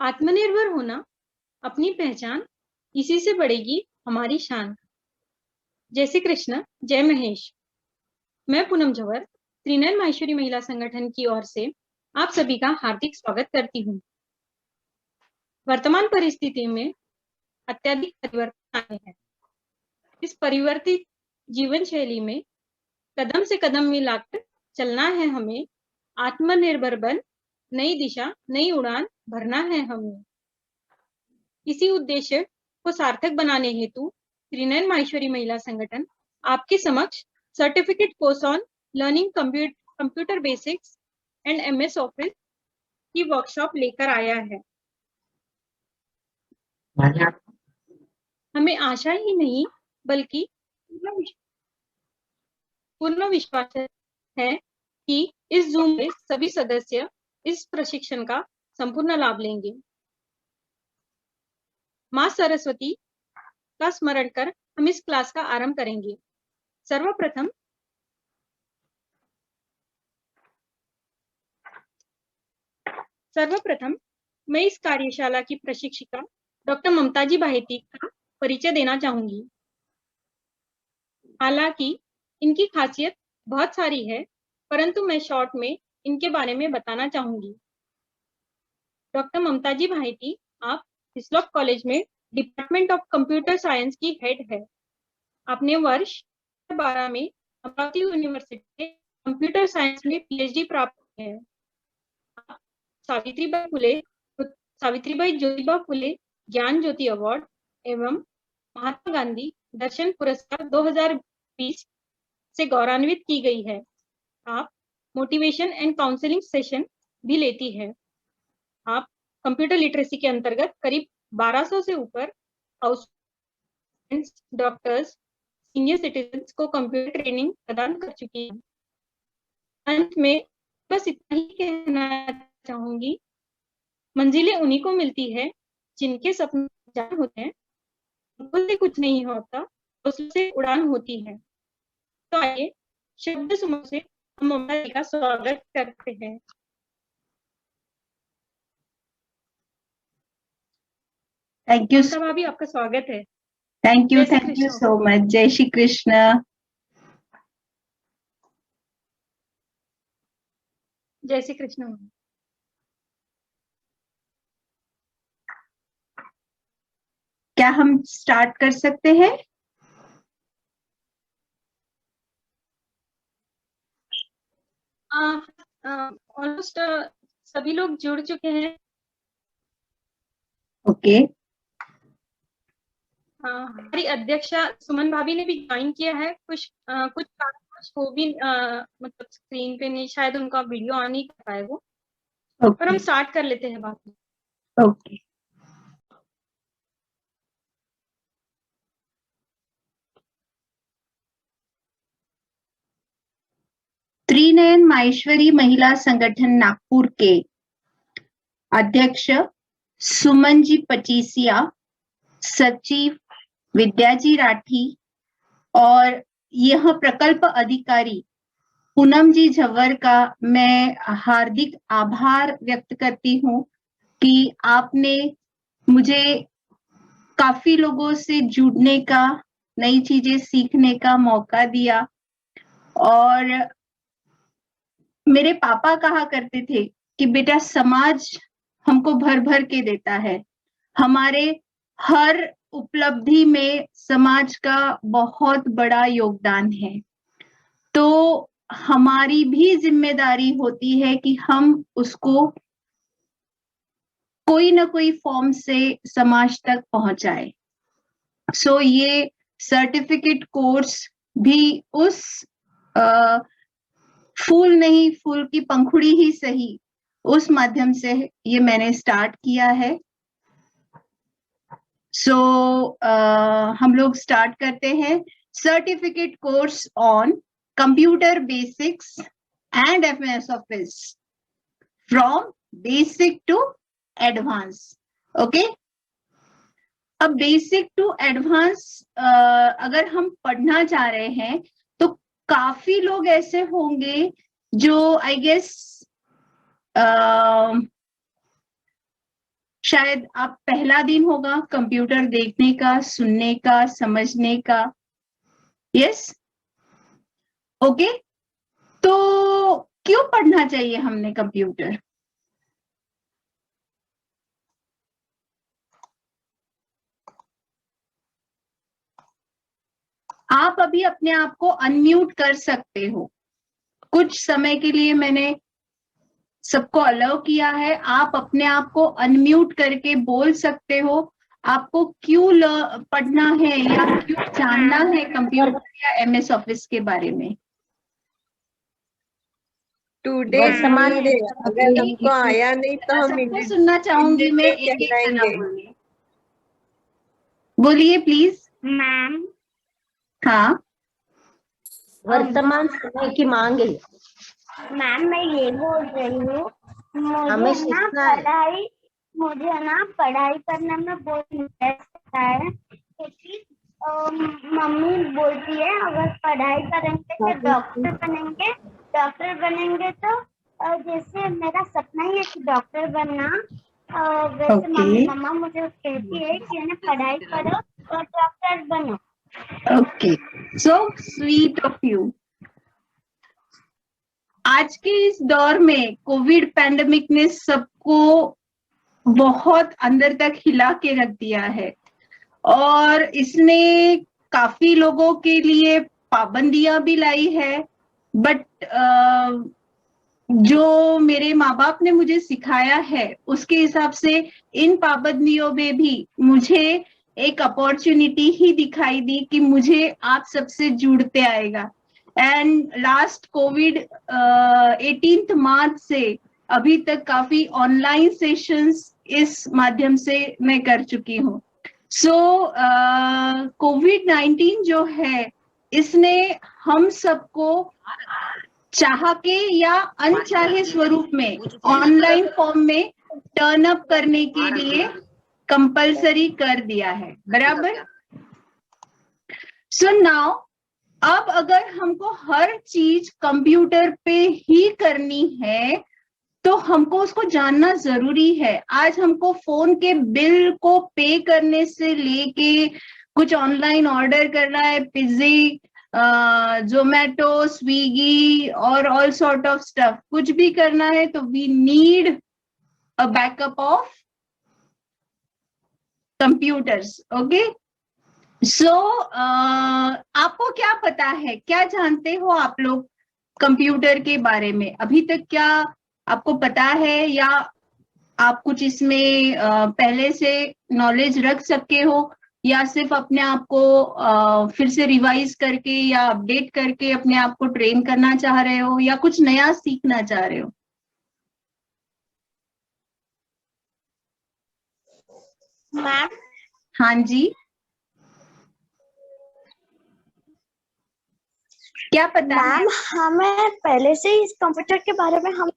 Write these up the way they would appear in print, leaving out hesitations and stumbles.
आत्मनिर्भर होना, अपनी पहचान, इसी से बढ़ेगी हमारी शान। जय श्री कृष्ण, जय महेश। मैं पूनम जवर त्रिनयन माहेश्वरी महिला संगठन की ओर से आप सभी का हार्दिक स्वागत करती हूँ। वर्तमान परिस्थिति में अत्यधिक परिवर्तन आए हैं। इस परिवर्तित जीवन शैली में कदम से कदम मिलाकर चलना है हमें। आत्मनिर्भर बन नई दिशा, नई उड़ान भरना है हमें। इसी उद्देश्य को सार्थक बनाने हेतु त्रिनयन माहेश्वरी महिला संगठन आपके समक्ष certificate course on learning computer basics and MS office की वर्कशॉप लेकर आया है। हमें आशा ही नहीं बल्कि पूर्ण विश्वास है कि इस जूम में सभी सदस्य इस प्रशिक्षण का संपूर्ण लाभ लेंगे। मां सरस्वती का स्मरण कर हम इस क्लास का आरंभ करेंगे। सर्वप्रथम मैं इस कार्यशाला की प्रशिक्षिका डॉक्टर ममता जी बाहेती का परिचय देना चाहूंगी। हालांकि इनकी खासियत बहुत सारी है, परंतु मैं शॉर्ट में इनके बारे में बताना चाहूंगी। डॉक्टर ममता जी बाहेती आप हिस्लॉप कॉलेज में डिपार्टमेंट ऑफ कंप्यूटर साइंस की हेड है। आपने वर्ष 2012 में अमरावती यूनिवर्सिटी से कंप्यूटर साइंस में PhD प्राप्त की है। सावित्रीबाई ज्योतिबा फुले ज्ञान ज्योति अवार्ड एवं महात्मा गांधी दर्शन पुरस्कार 2020 से गौरवान्वित की गई है। आप मोटिवेशन एंड काउंसलिंग सेशन भी लेती है। आप कंप्यूटर लिटरेसी के अंतर्गत करीब 1200 से ऊपर हाउस डॉक्टर्स, सीनियर सिटीजन को कंप्यूटर ट्रेनिंग प्रदान कर चुकी है। अंत में बस इतना ही कहना चाहूंगी, मंजिलें उन्हीं को मिलती है जिनके सपने जान होते हैं। उनसे कुछ नहीं होता, उससे उड़ान होती है। तो आइए शब्द समूह से हम ममता जी का स्वागत करते हैं। Thank you. ममता भाभी, आपका स्वागत है। Thank you so much. जय श्री कृष्ण। जय श्री कृष्ण। क्या हम स्टार्ट कर सकते हैं? ऑलमोस्ट सभी लोग जुड़ चुके हैं। ओके। हमारी अध्यक्षा सुमन भाभी ने भी ज्वाइन किया है। कुछ कारणवश वो भी मतलब स्क्रीन पे नहीं, शायद उनका वीडियो ऑन नहीं कर पाए वो। पर हम स्टार्ट कर लेते हैं बात। ओके। त्रिनयन माहेश्वरी महिला संगठन नागपुर के अध्यक्ष सुमन जी पचीसिया, सचिव विद्याजी राठी और यह प्रकल्प अधिकारी पूनम जी झवर का मैं हार्दिक आभार व्यक्त करती हूँ कि आपने मुझे काफी लोगों से जुड़ने का, नई चीजें सीखने का मौका दिया। और मेरे पापा कहा करते थे कि बेटा, समाज हमको भर भर के देता है। हमारे हर उपलब्धि में समाज का बहुत बड़ा योगदान है। तो हमारी भी जिम्मेदारी होती है कि हम उसको कोई ना कोई फॉर्म से समाज तक पहुंचाए। सो ये सर्टिफिकेट कोर्स भी उस फूल नहीं, फूल की पंखुड़ी ही सही, उस माध्यम से ये मैंने स्टार्ट किया है। सो हम लोग स्टार्ट करते हैं। Certificate course on computer basics and MS office from basic to advance. Okay. अब बेसिक टू एडवांस अगर हम पढ़ना चाह रहे हैं तो काफी लोग ऐसे होंगे जो आई गेस शायद आप पहला दिन होगा कंप्यूटर देखने का, सुनने का, समझने का। Yes, okay. तो क्यों पढ़ना चाहिए हमने कंप्यूटर? आप अभी अपने आप को अनम्यूट कर सकते हो। कुछ समय के लिए मैंने सबको अलाउ किया है, आप अपने आप को अनम्यूट करके बोल सकते हो आपको क्यों पढ़ना है या क्यों जानना है कंप्यूटर या एमएस ऑफिस के बारे में। टुडे अगर हमको आया नहीं तो हम सबको सुनना चाहूंगी मैं, एक एक जना बोलिए। बोलिए प्लीज। मैम, हाँ, वर्तमान समय की मांग है। मैम, मैं ये बोल रही हूँ, मुझे ना पढ़ाई करने में बहुत इंटरेस्ट है, क्योंकि मम्मी बोलती है अगर पढ़ाई करेंगे तो डॉक्टर बनेंगे तो जैसे मेरा सपना ही है कि डॉक्टर बनना। वैसे मम्मा मुझे कहती है कि ना पढ़ाई करो और डॉक्टर बनो। Okay, so sweet of you. आज के इस दौर में कोविड पैंडेमिक ने सबको बहुत अंदर तक हिला के रख दिया है और इसने काफी लोगों के लिए पाबंदियां भी लाई है। बट जो मेरे माँ बाप ने मुझे सिखाया है उसके हिसाब से इन पाबंदियों में भी मुझे एक अपॉर्चुनिटी ही दिखाई दी कि मुझे आप सबसे जुड़ते आएगा। एंड लास्ट कोविड 18 मार्च से अभी तक काफी ऑनलाइन सेशंस इस माध्यम से मैं कर चुकी हूँ। सो कोविड-19 जो है इसने हम सबको चाह के या अनचाहे स्वरूप में ऑनलाइन फॉर्म में टर्न अप करने के लिए कंपलसरी कर दिया है, बराबर। सो नाउ अब अगर हमको हर चीज कंप्यूटर पे ही करनी है तो हमको उसको जानना जरूरी है। आज हमको फोन के बिल को पे करने से लेके कुछ ऑनलाइन ऑर्डर करना है, पिज़्ज़ा, जोमेटो, स्विगी और ऑल सॉर्ट ऑफ स्टफ, कुछ भी करना है तो we need a backup of computers. Okay, so आपको क्या पता है, क्या जानते हो आप लोग कंप्यूटर के बारे में? अभी तक क्या आपको पता है या आप कुछ इसमें पहले से नॉलेज रख सके हो या सिर्फ अपने आप को फिर से रिवाइज करके या अपडेट करके अपने आप को ट्रेन करना चाह रहे हो या कुछ नया सीखना चाह रहे हो? मैम, हाँ जी, क्या पता है? मैम, हमें पहले से ही इस कंप्यूटर के बारे में हम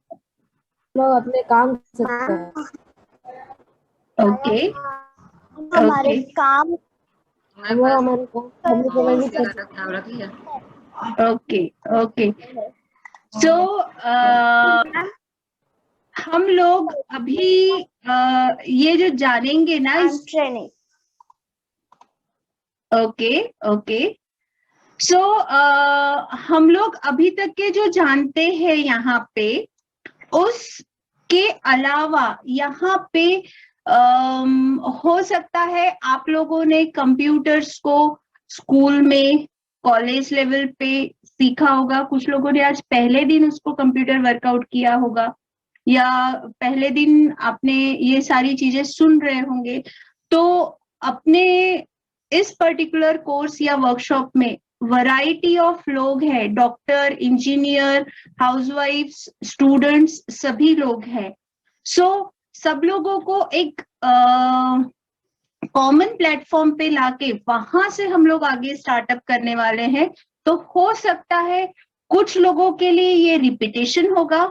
लोग अपने काम कर सकते हैं। ओके, हमारे काम ओके, ओके। सो हम लोग अभी ये जो जानेंगे ना इस ट्रेनिंग। Okay, okay. सो हम लोग अभी तक के जो जानते हैं यहाँ पे, उसके अलावा यहाँ पे हो सकता है आप लोगों ने कंप्यूटर्स को स्कूल में, कॉलेज लेवल पे सीखा होगा। कुछ लोगों ने आज पहले दिन उसको कंप्यूटर वर्कआउट किया होगा या पहले दिन आपने ये सारी चीजें सुन रहे होंगे। तो अपने इस पर्टिकुलर कोर्स या वर्कशॉप में वैरायटी ऑफ लोग हैं, डॉक्टर, इंजीनियर, हाउसवाइफ्स, स्टूडेंट्स, सभी लोग हैं। सो सब लोगों को एक कॉमन प्लेटफॉर्म पे लाके वहां से हम लोग आगे स्टार्टअप करने वाले हैं। तो हो सकता है कुछ लोगों के लिए ये रिपीटेशन होगा,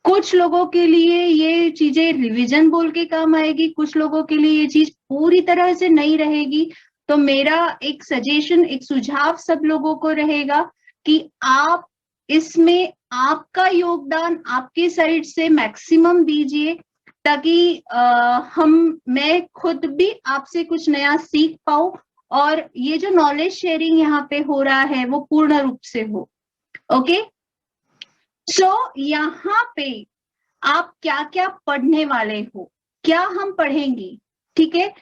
कुछ लोगों के लिए ये चीजें रिवीजन बोल के काम आएगी, कुछ लोगों के लिए ये चीज पूरी तरह से नहीं रहेगी। तो मेरा एक सजेशन, एक सुझाव सब लोगों को रहेगा कि आप इसमें आपका योगदान आपके साइड से मैक्सिमम दीजिए। ताकि मैं खुद भी आपसे कुछ नया सीख पाऊं और ये जो नॉलेज शेयरिंग यहाँ पे हो रहा है वो पूर्ण रूप से हो। ओके, सो यहाँ पे आप क्या क्या पढ़ने वाले हो, क्या हम पढ़ेंगे, ठीक है।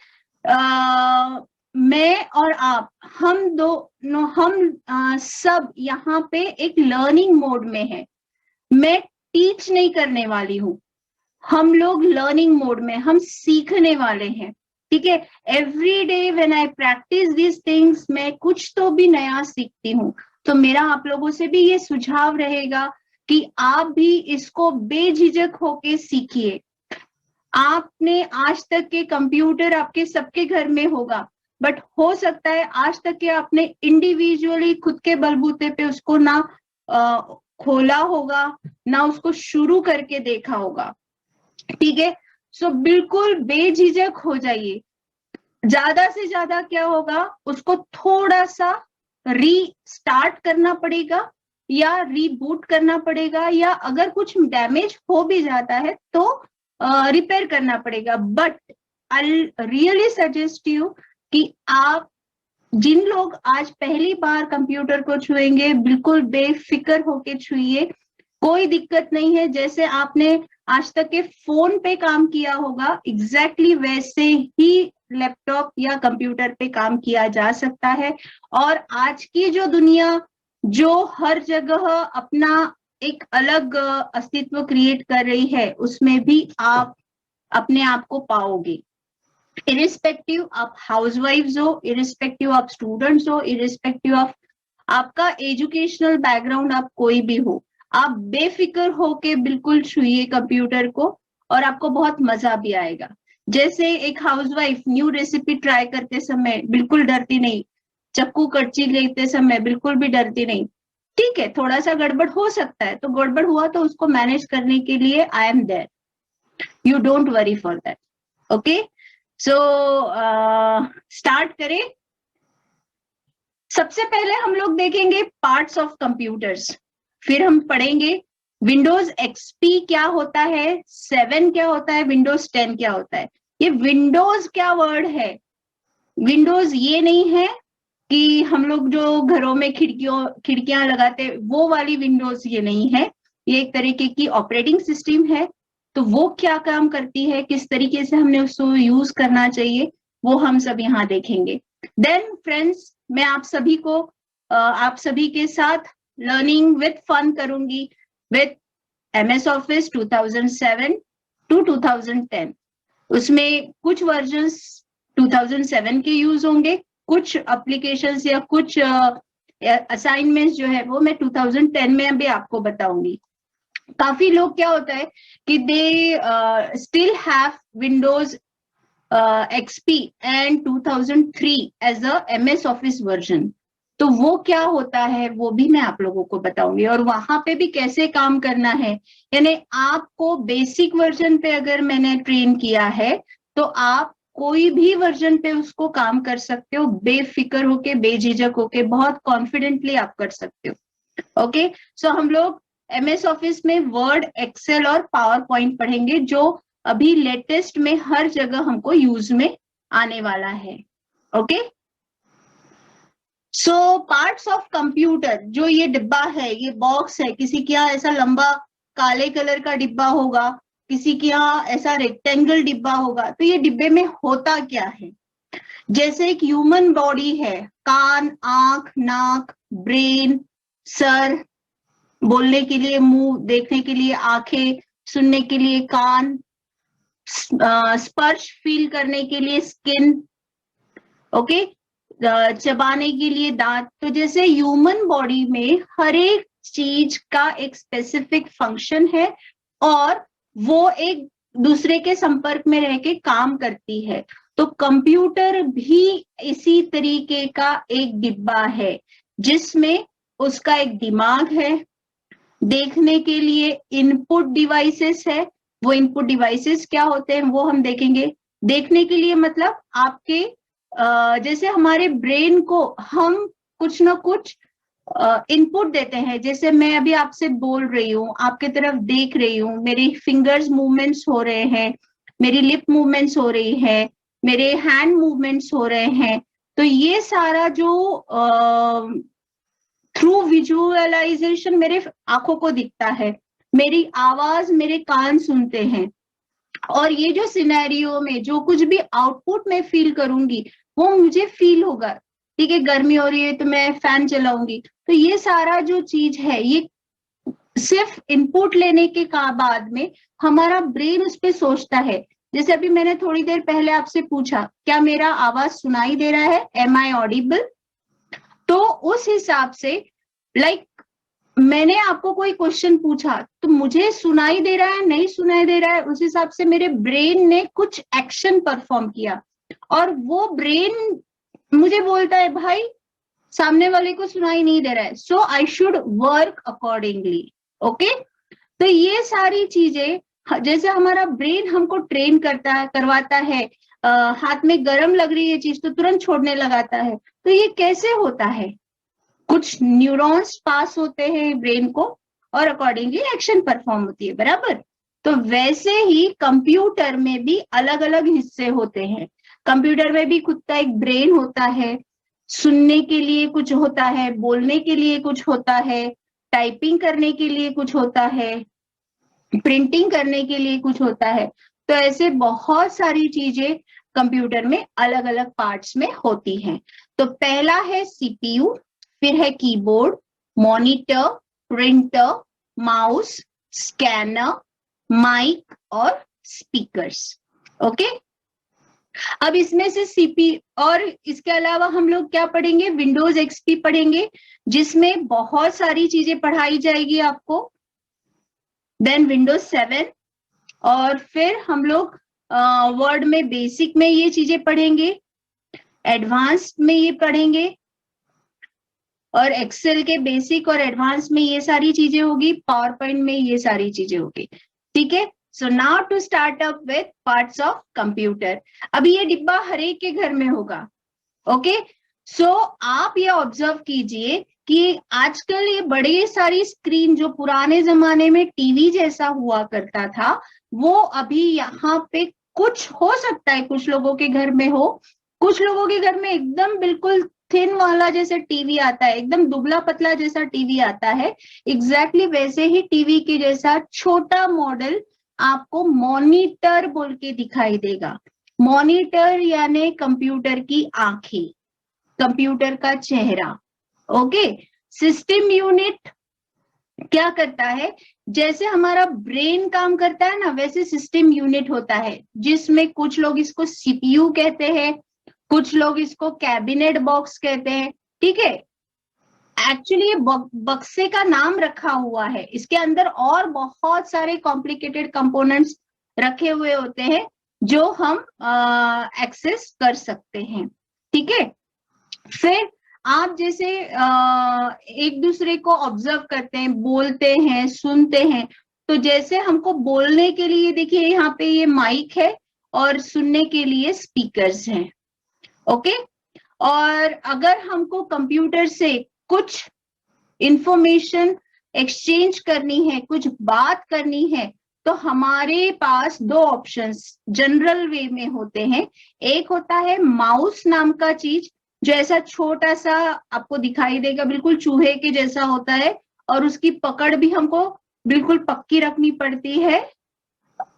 मैं और आप, हम दोनों, हम सब यहाँ पे एक लर्निंग मोड में है। मैं टीच नहीं करने वाली हूँ, हम लोग लर्निंग मोड में, हम सीखने वाले हैं, ठीक है। Every day when I practice this things, मैं कुछ तो भी नया सीखती हूँ। तो मेरा आप लोगों से भी ये सुझाव रहेगा कि आप भी इसको बेझिझक होके सीखिए। आपने आज तक के कंप्यूटर आपके सबके घर में होगा, बट हो सकता है आज तक के आपने इंडिविजुअली खुद के बलबूते पे उसको ना खोला होगा, ना उसको शुरू करके देखा होगा, ठीक है। सो बिल्कुल बेझिझक हो जाइए। ज्यादा से ज्यादा क्या होगा, उसको थोड़ा सा रीस्टार्ट करना पड़ेगा या रीबूट करना पड़ेगा, या अगर कुछ डैमेज हो भी जाता है तो रिपेयर करना पड़ेगा। But I really suggest you कि आप, जिन लोग आज पहली बार कंप्यूटर को छुएंगे, बिल्कुल बेफिक्र होके छुइए, कोई दिक्कत नहीं है। जैसे आपने आज तक के फोन पे काम किया होगा, एग्जैक्टली वैसे ही लैपटॉप या कंप्यूटर पे काम किया जा सकता है। और आज की जो दुनिया, जो हर जगह अपना एक अलग अस्तित्व क्रिएट कर रही है, उसमें भी आप अपने आप को पाओगे। इरिस्पेक्टिव आप हाउसवाइफ्स हो, इरिस्पेक्टिव आप स्टूडेंट्स हो, इरिस्पेक्टिव ऑफ आपका एजुकेशनल बैकग्राउंड, आप कोई भी हो, आप बेफिक्र होके बिल्कुल छुइए कंप्यूटर को और आपको बहुत मजा भी आएगा। जैसे एक हाउसवाइफ न्यू रेसिपी ट्राई करते समय बिल्कुल डरती नहीं, चक्कू कड़ची लेते समय बिल्कुल भी डरती नहीं, ठीक है। थोड़ा सा गड़बड़ हो सकता है, तो गड़बड़ हुआ तो उसको मैनेज करने के लिए I am there, you don't worry for that. Okay, so start करें। सबसे पहले हम लोग देखेंगे पार्ट्स ऑफ कंप्यूटर्स, फिर हम पढ़ेंगे विंडोज एक्सपी क्या होता है, 7 क्या होता है, विंडोज 10 क्या होता है। ये विंडोज क्या वर्ड है, विंडोज ये नहीं है कि हम लोग जो घरों में खिड़कियां लगाते वो वाली विंडोज ये नहीं है, ये एक तरीके की ऑपरेटिंग सिस्टम है। तो वो क्या काम करती है, किस तरीके से हमने उसको यूज करना चाहिए, वो हम सब यहाँ देखेंगे। देन फ्रेंड्स, मैं आप सभी को आप सभी के साथ लर्निंग विद फन करूंगी विद MS ऑफिस 2007 to 2010। उसमें कुछ वर्जन्स 2007 के यूज होंगे, कुछ एप्लीकेशंस या कुछ असाइनमेंट्स जो है वो मैं 2010 में अभी आपको बताऊंगी। काफी लोग क्या होता है कि they still have Windows XP and 2003 as a MS office version. तो वो क्या होता है वो भी मैं आप लोगों को बताऊंगी, और वहां पे भी कैसे काम करना है। यानी आपको बेसिक वर्जन पे अगर मैंने ट्रेन किया है तो आप कोई भी वर्जन पे उसको काम कर सकते हो, बेफिक्र होके, बेझिझक होके, बहुत कॉन्फिडेंटली आप कर सकते हो। ओके, सो हम लोग MS ऑफिस में वर्ड, एक्सेल और पावर पॉइंट पढ़ेंगे, जो अभी लेटेस्ट में हर जगह हमको यूज में आने वाला है। Okay, so parts of computer, जो ये डिब्बा है, ये बॉक्स है, किसी के यहाँ ऐसा लंबा काले कलर का डिब्बा होगा, किसी के यहाँ ऐसा रेक्टेंगल डिब्बा होगा। तो ये डिब्बे में होता क्या है, जैसे एक ह्यूमन बॉडी है, कान, आंख, नाक, ब्रेन, सर, बोलने के लिए मुंह, देखने के लिए आंखें, सुनने के लिए कान, स्पर्श फील करने के लिए स्किन, ओके, चबाने के लिए दांत। तो जैसे ह्यूमन बॉडी में हर एक चीज का एक स्पेसिफिक फंक्शन है और वो एक दूसरे के संपर्क में रह के काम करती है। तो कंप्यूटर भी इसी तरीके का एक डिब्बा है जिसमें उसका एक दिमाग है, देखने के लिए इनपुट डिवाइसेस है। वो इनपुट डिवाइसेस क्या होते हैं वो हम देखेंगे। देखने के लिए मतलब आपके जैसे हमारे ब्रेन को हम कुछ ना कुछ इनपुट देते हैं। जैसे मैं अभी आपसे बोल रही हूँ, आपके तरफ देख रही हूँ, मेरी फिंगर्स मूवमेंट्स हो रहे हैं, मेरी लिप मूवमेंट्स हो रही है, मेरे हैंड मूवमेंट्स हो रहे हैं। तो ये सारा जो थ्रू विजुअलाइजेशन मेरे आंखों को दिखता है, मेरी आवाज मेरे कान सुनते हैं, और ये जो सिनेरियो में जो कुछ भी आउटपुट मैं फील करूंगी वो मुझे फील होगा। ठीक है, गर्मी हो रही है तो मैं फैन चलाऊंगी। तो ये सारा जो चीज है, ये सिर्फ इनपुट लेने के बाद में हमारा ब्रेन उस पर सोचता है। जैसे अभी मैंने थोड़ी देर पहले आपसे पूछा, क्या मेरा आवाज सुनाई दे रहा है, एम आई ऑडिबल? तो उस हिसाब से मैंने आपको कोई क्वेश्चन पूछा तो मुझे सुनाई दे रहा है नहीं सुनाई दे रहा है, उस हिसाब से मेरे ब्रेन ने कुछ एक्शन परफॉर्म किया, और वो ब्रेन मुझे बोलता है भाई सामने वाले को सुनाई नहीं दे रहा है, so I should work accordingly. Okay, तो ये सारी चीजें जैसे हमारा ब्रेन हमको ट्रेन करवाता है, हाथ में गरम लग रही है चीज तो तुरंत छोड़ने लगाता है। तो ये कैसे होता है? कुछ न्यूरॉन्स पास होते हैं ब्रेन को और अकॉर्डिंगली एक्शन परफॉर्म होती है, बराबर। तो वैसे ही कंप्यूटर में भी अलग अलग हिस्से होते हैं। कंप्यूटर में भी खुद का एक ब्रेन होता है, सुनने के लिए कुछ होता है, बोलने के लिए कुछ होता है, टाइपिंग करने के लिए कुछ होता है, प्रिंटिंग करने के लिए कुछ होता है। तो ऐसे बहुत सारी चीजें कंप्यूटर में अलग अलग पार्ट्स में होती हैं। तो पहला है सीपीयू, फिर है keyboard, monitor, printer, mouse, scanner, mic और स्पीकर्स। ओके, अब इसमें से सीपी और इसके अलावा हम लोग क्या पढ़ेंगे, विंडोज एक्सपी पढ़ेंगे, जिसमें बहुत सारी चीजें पढ़ाई जाएगी आपको। देन विंडोज 7, और फिर हम लोग वर्ड में बेसिक में ये चीजें पढ़ेंगे, एडवांस में ये पढ़ेंगे, और एक्सेल के बेसिक और एडवांस में ये सारी चीजें होगी, पावर पॉइंट में ये सारी चीजें होगी। ठीक है, so now to start up with parts of computer. अभी ये डिब्बा हर एक के घर में होगा। ओके, सो आप ये ऑब्जर्व कीजिए कि आजकल ये बड़े सारी स्क्रीन जो पुराने जमाने में टीवी जैसा हुआ करता था, वो अभी यहाँ पे कुछ हो सकता है कुछ लोगों के घर में हो, कुछ लोगों के घर में एकदम बिल्कुल थिन वाला जैसे टीवी आता है, एकदम दुबला पतला जैसा टीवी आता है, एग्जैक्टली वैसे ही टीवी के जैसा छोटा मॉडल आपको मॉनिटर बोल के दिखाई देगा। मॉनिटर यानी कंप्यूटर की आंखें, कंप्यूटर का चेहरा। ओके, सिस्टम यूनिट क्या करता है, जैसे हमारा ब्रेन काम करता है ना, वैसे सिस्टम यूनिट होता है, जिसमें कुछ लोग इसको सीपीयू कहते हैं, कुछ लोग इसको कैबिनेट बॉक्स कहते हैं। ठीक है, एक्चुअली ये बक्से का नाम रखा हुआ है, इसके अंदर और बहुत सारे कॉम्प्लिकेटेड कंपोनेंट्स रखे हुए होते हैं जो हम एक्सेस कर सकते हैं। ठीक है, फिर आप जैसे एक दूसरे को ऑब्जर्व करते हैं, बोलते हैं, सुनते हैं, तो जैसे हमको बोलने के लिए देखिए यहाँ पे ये माइक है और सुनने के लिए स्पीकर्स हैं। ओके, और अगर हमको कंप्यूटर से कुछ इंफॉर्मेशन एक्सचेंज करनी है, कुछ बात करनी है, तो हमारे पास दो ऑप्शंस जनरल वे में होते हैं। एक होता है माउस नाम का चीज, जो ऐसा छोटा सा आपको दिखाई देगा, बिल्कुल चूहे के जैसा होता है, और उसकी पकड़ भी हमको बिल्कुल पक्की रखनी पड़ती है।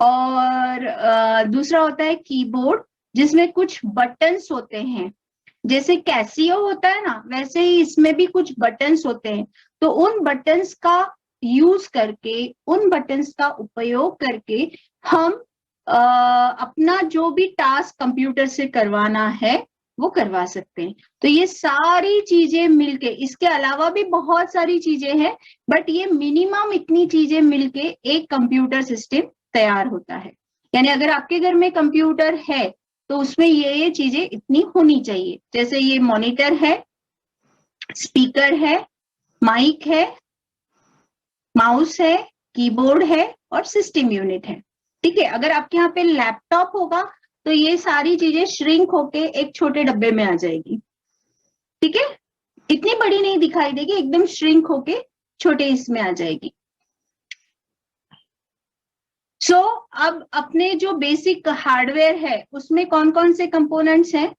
और दूसरा होता है कीबोर्ड, जिसमें कुछ बटन्स होते हैं, जैसे कैसियो होता है ना, वैसे ही इसमें भी कुछ बटन्स होते हैं। तो उन बटन्स का यूज करके, उन बटन्स का उपयोग करके हम अपना जो भी टास्क कंप्यूटर से करवाना है वो करवा सकते हैं। तो ये सारी चीजें मिलके, इसके अलावा भी बहुत सारी चीजें हैं, बट ये मिनिमम इतनी चीजें मिलके एक कंप्यूटर सिस्टम तैयार होता है। यानी अगर आपके घर में कंप्यूटर है तो उसमें ये चीजें इतनी होनी चाहिए, जैसे ये मॉनिटर है, स्पीकर है, माइक है, माउस है, कीबोर्ड है और सिस्टम यूनिट है। ठीक है, अगर आपके यहाँ पे लैपटॉप होगा तो ये सारी चीजें श्रिंक होके एक छोटे डब्बे में आ जाएगी। ठीक है, इतनी बड़ी नहीं दिखाई देगी, एकदम श्रिंक होके छोटे इसमें आ जाएगी। सो अब अपने जो बेसिक हार्डवेयर है उसमें कौन कौन से कंपोनेंट्स हैं?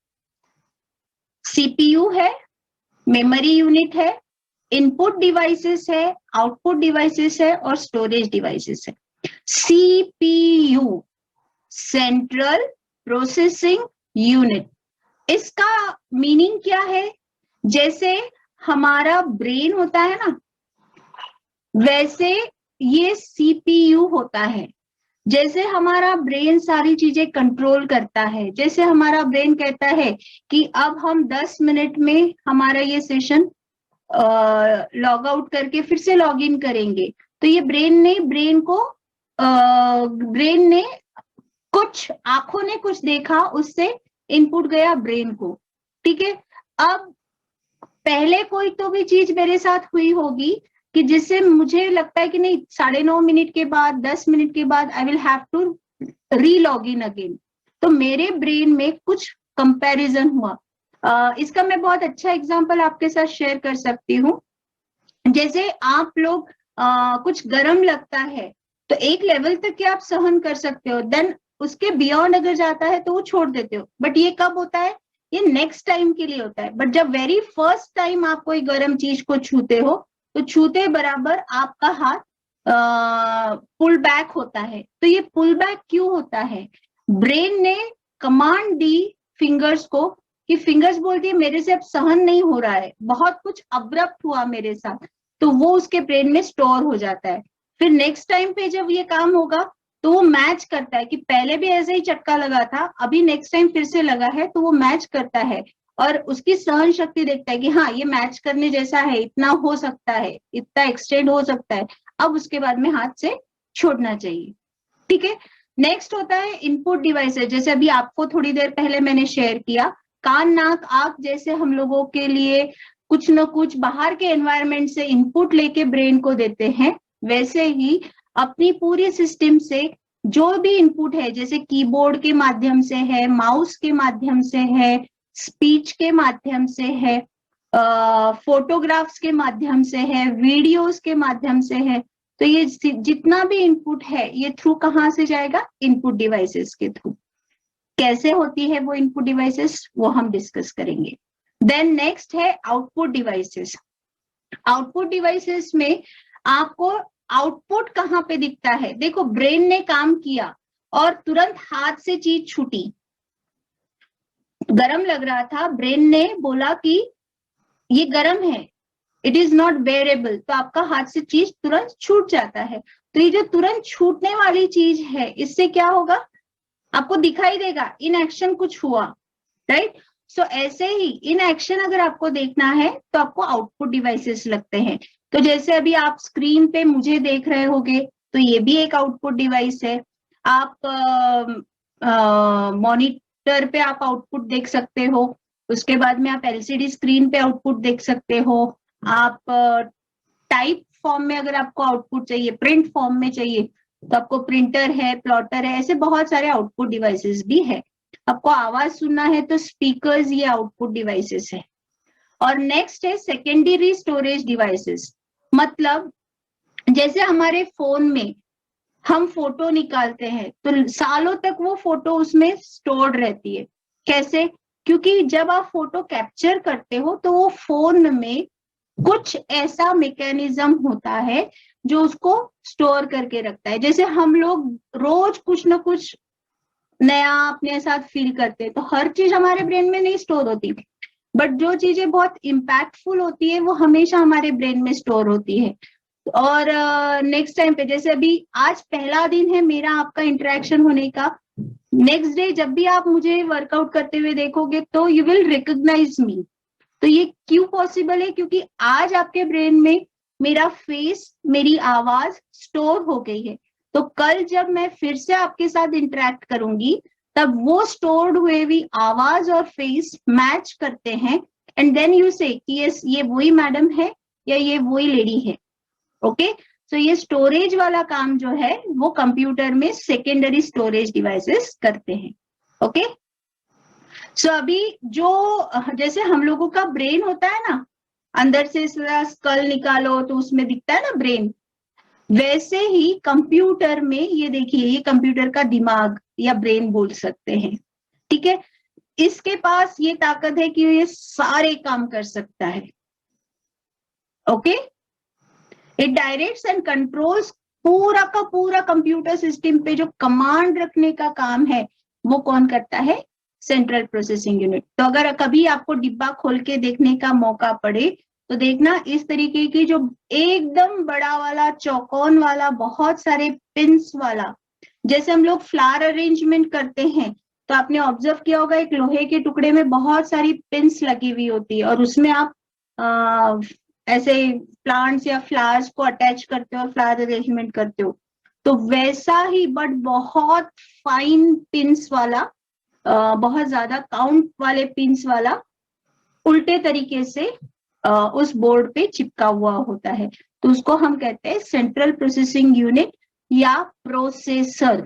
सीपीयू है, मेमोरी यूनिट है, इनपुट डिवाइसेस है, आउटपुट डिवाइसेस है और स्टोरेज डिवाइसेस है। सीपीयू, सेंट्रल प्रोसेसिंग यूनिट, इसका मीनिंग क्या है? जैसे हमारा ब्रेन होता है ना, वैसे ये सीपीयू होता है। जैसे हमारा ब्रेन सारी चीजें कंट्रोल करता है, जैसे हमारा ब्रेन कहता है कि अब हम 10 मिनट में हमारा ये सेशन लॉग आउट करके फिर से लॉग इन करेंगे, तो ये ब्रेन ने कुछ, आंखों ने कुछ देखा, उससे इनपुट गया ब्रेन को, ठीक है। अब पहले कोई तो भी चीज मेरे साथ हुई होगी कि जिससे मुझे लगता है कि नहीं 9:30 मिनट के बाद, 10 मिनट के बाद I will have to relog in again, तो मेरे ब्रेन में कुछ कंपैरिजन हुआ। इसका मैं बहुत अच्छा एग्जांपल आपके साथ शेयर कर सकती हूँ। जैसे आप लोग कुछ गर्म लगता है तो एक लेवल तक के आप सहन कर सकते हो, देन उसके बियॉन्ड अगर जाता है तो वो छोड़ देते हो। बट ये कब होता है? ये नेक्स्ट टाइम के लिए होता है। बट जब वेरी फर्स्ट टाइम आप कोई गर्म चीज को छूते हो तो छूते बराबर आपका हाथ पुल बैक होता है। तो ये पुल बैक क्यों होता है? ब्रेन ने कमांड दी फिंगर्स को कि फिंगर्स बोलती है मेरे से अब सहन नहीं हो रहा है, बहुत कुछ अब्रप्ट हुआ मेरे साथ, तो वो उसके ब्रेन में स्टोर हो जाता है। फिर नेक्स्ट टाइम पे जब ये काम होगा तो वो मैच करता है कि पहले भी ऐसे ही चटका लगा था, अभी नेक्स्ट टाइम फिर से लगा है, तो वो मैच करता है और उसकी सहन शक्ति देखता है कि हाँ ये मैच करने जैसा है, इतना हो सकता है, इतना एक्सटेंड हो सकता है, अब उसके बाद में हाथ से छोड़ना चाहिए, ठीक है। नेक्स्ट होता है इनपुट डिवाइसेस। जैसे अभी आपको थोड़ी देर पहले मैंने शेयर किया, कान नाक आंख जैसे हम लोगों के लिए कुछ न कुछ बाहर के एनवायरनमेंट से इनपुट लेके ब्रेन को देते हैं, वैसे ही अपनी पूरी सिस्टम से जो भी इनपुट है, जैसे कीबोर्ड के माध्यम से है, माउस के माध्यम से है, स्पीच के माध्यम से है, फोटोग्राफ्स के माध्यम से है, वीडियोस के माध्यम से है, तो ये जितना भी इनपुट है ये थ्रू कहाँ से जाएगा? इनपुट डिवाइसेस के थ्रू। कैसे होती है वो इनपुट डिवाइसेस, वो हम डिस्कस करेंगे। देन नेक्स्ट है आउटपुट डिवाइसेस। आउटपुट डिवाइसेस में आपको आउटपुट कहाँ पे दिखता है? देखो, ब्रेन ने काम किया और तुरंत हाथ से चीज छूटी, गरम लग रहा था, ब्रेन ने बोला कि ये गरम है, इट इज नॉट बेरेबल, तो आपका हाथ से चीज तुरंत छूट जाता है। तो ये जो तुरंत छूटने वाली चीज है, इससे क्या होगा? आपको दिखाई देगा इन एक्शन कुछ हुआ, राइट। सो ऐसे ही इन एक्शन अगर आपको देखना है तो आपको आउटपुट डिवाइसेस लगते हैं। तो जैसे अभी आप स्क्रीन पे मुझे देख रहे होगे, तो ये भी एक आउटपुट डिवाइस है। आप मॉनिटर पे आप आउटपुट देख सकते हो, उसके बाद में आप एलसीडी स्क्रीन पे आउटपुट देख सकते हो, आप टाइप फॉर्म में अगर आपको आउटपुट चाहिए, प्रिंट फॉर्म में चाहिए तो आपको प्रिंटर है, प्लॉटर है, ऐसे बहुत सारे आउटपुट डिवाइसेस भी है। आपको आवाज सुनना है तो स्पीकर्स, ये आउटपुट डिवाइसेस है। और नेक्स्ट है सेकेंडरी स्टोरेज डिवाइसेस। मतलब जैसे हमारे फोन में हम फोटो निकालते हैं तो सालों तक वो फोटो उसमें स्टोर्ड रहती है। कैसे? क्योंकि जब आप फोटो कैप्चर करते हो तो वो फोन में कुछ ऐसा मैकेनिज्म होता है जो उसको स्टोर करके रखता है। जैसे हम लोग रोज कुछ ना कुछ नया अपने साथ फील करते हैं, तो हर चीज हमारे ब्रेन में नहीं स्टोर होती, बट जो चीजें बहुत इम्पैक्टफुल होती है वो हमेशा हमारे ब्रेन में स्टोर होती है। और नेक्स्ट टाइम पे, जैसे अभी आज पहला दिन है मेरा आपका इंटरेक्शन होने का, नेक्स्ट डे जब भी आप मुझे वर्कआउट करते हुए देखोगे तो यू विल रिकॉग्नाइज मी। तो ये क्यों पॉसिबल है? क्योंकि आज आपके ब्रेन में मेरा फेस, मेरी आवाज स्टोर हो गई है, तो कल जब मैं फिर से आपके साथ इंटरेक्ट करूंगी तब वो स्टोर्ड हुए भी आवाज और फेस मैच करते हैं, एंड देन यू से कि यस ये वही मैडम है या ये वही लेडी है। ओके, सो ये स्टोरेज वाला काम जो है वो कंप्यूटर में सेकेंडरी स्टोरेज डिवाइसेस करते हैं। ओके, सो अभी जो जैसे हम लोगों का ब्रेन होता है ना, अंदर से स्कल निकालो तो उसमें दिखता है ना ब्रेन, वैसे ही कंप्यूटर में ये देखिए, ये कंप्यूटर का दिमाग या ब्रेन बोल सकते हैं, ठीक है। इसके पास ये ताकत है कि ये सारे काम कर सकता है, okay. It directs and controls, पूरा का पूरा कंप्यूटर सिस्टम पे जो कमांड रखने का काम है वो कौन करता है? Central processing unit. तो अगर कभी आपको डिब्बा खोल के देखने का मौका पड़े तो देखना इस तरीके की जो एकदम बड़ा वाला चौकोन वाला बहुत सारे पिंस वाला, जैसे हम लोग फ्लावर अरेंजमेंट करते हैं तो आपने ऑब्जर्व किया होगा एक लोहे के टुकड़े में बहुत सारी पिंस लगी हुई होती है और उसमें आप ऐसे प्लांट्स या फ्लावर्स को अटैच करते हो, फ्लावर अरेंजमेंट करते हो। तो वैसा ही बट बहुत फाइन पिंस वाला, बहुत ज्यादा काउंट वाले पिंस वाला उल्टे तरीके से उस बोर्ड पे चिपका हुआ होता है, तो उसको हम कहते हैं सेंट्रल प्रोसेसिंग यूनिट या प्रोसेसर,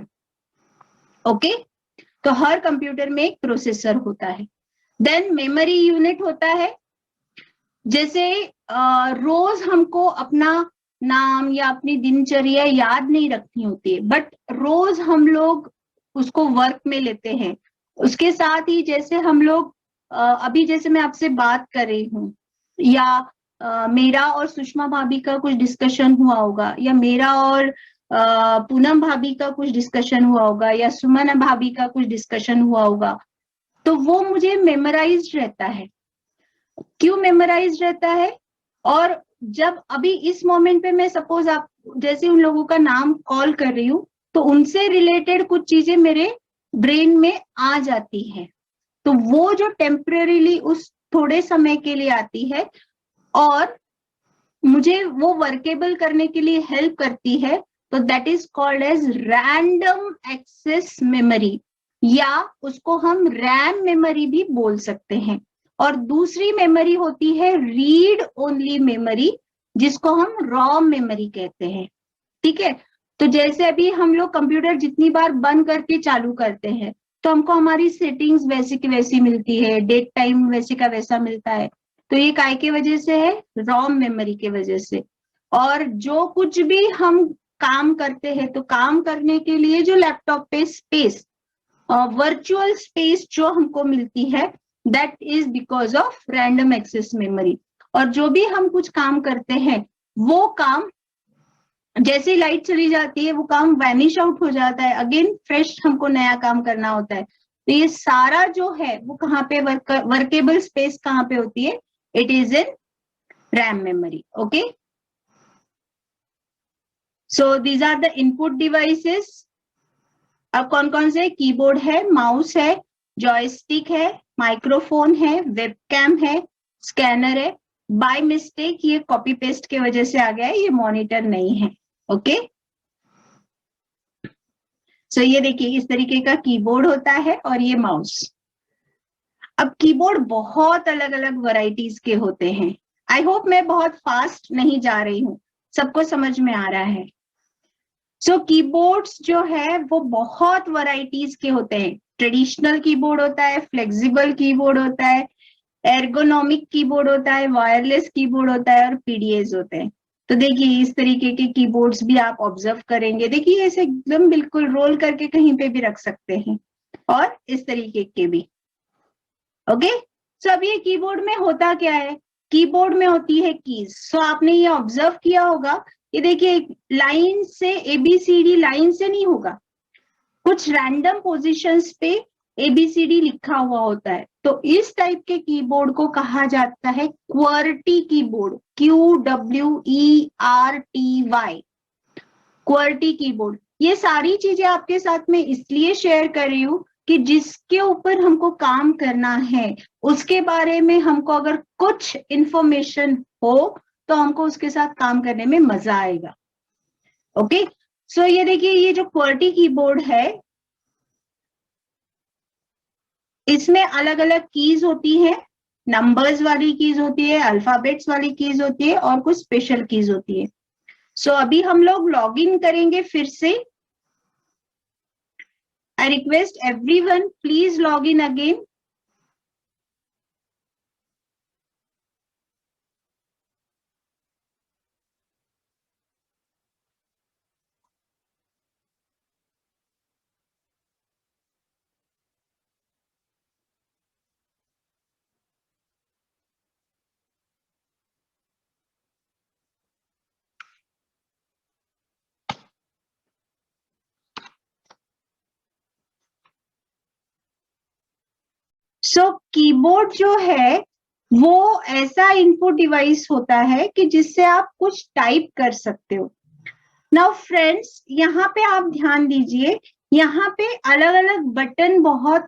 ओके। तो हर कंप्यूटर में एक प्रोसेसर होता है। देन मेमोरी यूनिट होता है। जैसे रोज हमको अपना नाम या अपनी दिनचर्या याद नहीं रखनी होती है, बट रोज हम लोग उसको वर्क में लेते हैं। उसके साथ ही जैसे हम लोग अभी जैसे मैं आपसे बात कर रही हूँ, या मेरा और सुषमा भाभी का कुछ डिस्कशन हुआ होगा, या मेरा और पूनम भाभी का कुछ डिस्कशन हुआ होगा, या सुमन भाभी का कुछ डिस्कशन हुआ होगा, तो वो मुझे मेमोराइज रहता है। क्यों मेमोराइज रहता है? और जब अभी इस मोमेंट पे मैं सपोज आप जैसे उन लोगों का नाम कॉल कर रही हूँ तो उनसे रिलेटेड कुछ चीजें मेरे ब्रेन में आ जाती हैं, तो वो जो टेम्परेरीली उस थोड़े समय के लिए आती है और मुझे वो वर्केबल करने के लिए हेल्प करती है, तो that is called as random access memory, या उसको हम रैम मेमोरी भी बोल सकते हैं। और दूसरी मेमोरी होती है रीड ओनली मेमोरी, जिसको हम रॉम मेमोरी कहते हैं, ठीक है। तो जैसे अभी हम लोग कंप्यूटर जितनी बार बंद करके चालू करते हैं तो हमको हमारी सेटिंग्स वैसी की वैसी मिलती है, डेट टाइम वैसे का वैसा मिलता है, तो ये काय के वजह से है? रॉम मेमोरी के वजह से। और जो कुछ भी हम काम करते हैं तो काम करने के लिए जो लैपटॉप पे स्पेस, वर्चुअल स्पेस जो हमको मिलती है, that is because of random access memory. और जो भी हम कुछ काम करते हैं वो काम जैसे लाइट चली जाती है वो काम वैनिश आउट हो जाता है, अगेन फ्रेश हमको नया काम करना होता है। तो ये सारा जो है वो कहाँ पे वर्केबल स्पेस कहाँ पे होती है? It is in RAM memory, okay. So these are the input devices. अब कौन कौन से? कीबोर्ड है, माउस है, जॉयस्टिक है, माइक्रोफोन है, वेबकैम है, स्कैनर है। बाय मिस्टेक ये कॉपी पेस्ट के वजह से आ गया है, ये मॉनिटर नहीं है, ओके। सो ये देखिए इस तरीके का कीबोर्ड होता है और ये माउस। अब कीबोर्ड बहुत अलग अलग वैरायटीज के होते हैं। आई होप मैं बहुत फास्ट नहीं जा रही हूँ, सबको समझ में आ रहा है। सो कीबोर्ड्स जो है वो बहुत वैरायटीज के होते हैं। ट्रेडिशनल कीबोर्ड होता है, फ्लेक्सिबल कीबोर्ड होता है, एर्गोनॉमिक कीबोर्ड होता है, वायरलेस कीबोर्ड होता है और पीडीएस होते हैं। तो देखिए इस तरीके के कीबोर्ड्स भी आप ऑब्जर्व करेंगे, देखिए ऐसे एकदम बिल्कुल रोल करके कहीं पे भी रख सकते हैं, और इस तरीके के भी, ओके। सो अब ये कीबोर्ड में होता क्या है? कीबोर्ड में होती है कीज। सो आपने ये ऑब्जर्व किया होगा, ये देखिए लाइन से एबीसीडी लाइन से नहीं होगा, कुछ रैंडम पोजीशंस पे एबीसीडी लिखा हुआ होता है। तो इस टाइप के कीबोर्ड को कहा जाता है QWERTY keyboard, QWERTY, QWERTY keyboard. ये सारी चीजें आपके साथ में इसलिए शेयर कर रही हूँ कि जिसके ऊपर हमको काम करना है उसके बारे में हमको अगर कुछ इंफॉर्मेशन हो तो हमको उसके साथ काम करने में मजा आएगा, ओके। सो ये देखिए ये जो क्वर्टी कीबोर्ड है इसमें अलग अलग कीज होती हैं, नंबर्स वाली कीज होती है, अल्फाबेट्स वाली कीज होती है और कुछ स्पेशल कीज होती है। सो अभी हम लोग लॉग इन करेंगे फिर से। I request everyone please log in again. So keyboard जो है वो ऐसा इनपुट डिवाइस होता है कि जिससे आप कुछ टाइप कर सकते हो। नाउ फ्रेंड्स, यहाँ पे आप ध्यान दीजिए, यहाँ पे अलग अलग बटन बहुत,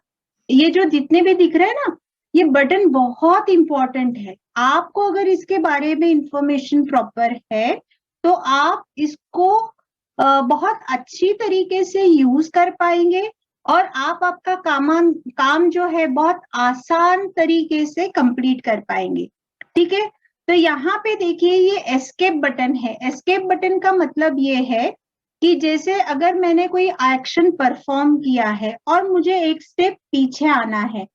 ये जो जितने भी दिख रहे हैं ना, ये बटन बहुत इंपॉर्टेंट है। आपको अगर इसके बारे में इंफॉर्मेशन प्रॉपर है तो आप इसको बहुत अच्छी तरीके से यूज कर पाएंगे और आप आपका काम जो है बहुत आसान तरीके से कंप्लीट कर पाएंगे। ठीक है, तो यहाँ पे देखिए ये एस्केप बटन है। एस्केप बटन का मतलब ये है कि जैसे अगर मैंने कोई एक्शन परफॉर्म किया है और मुझे एक स्टेप पीछे आना है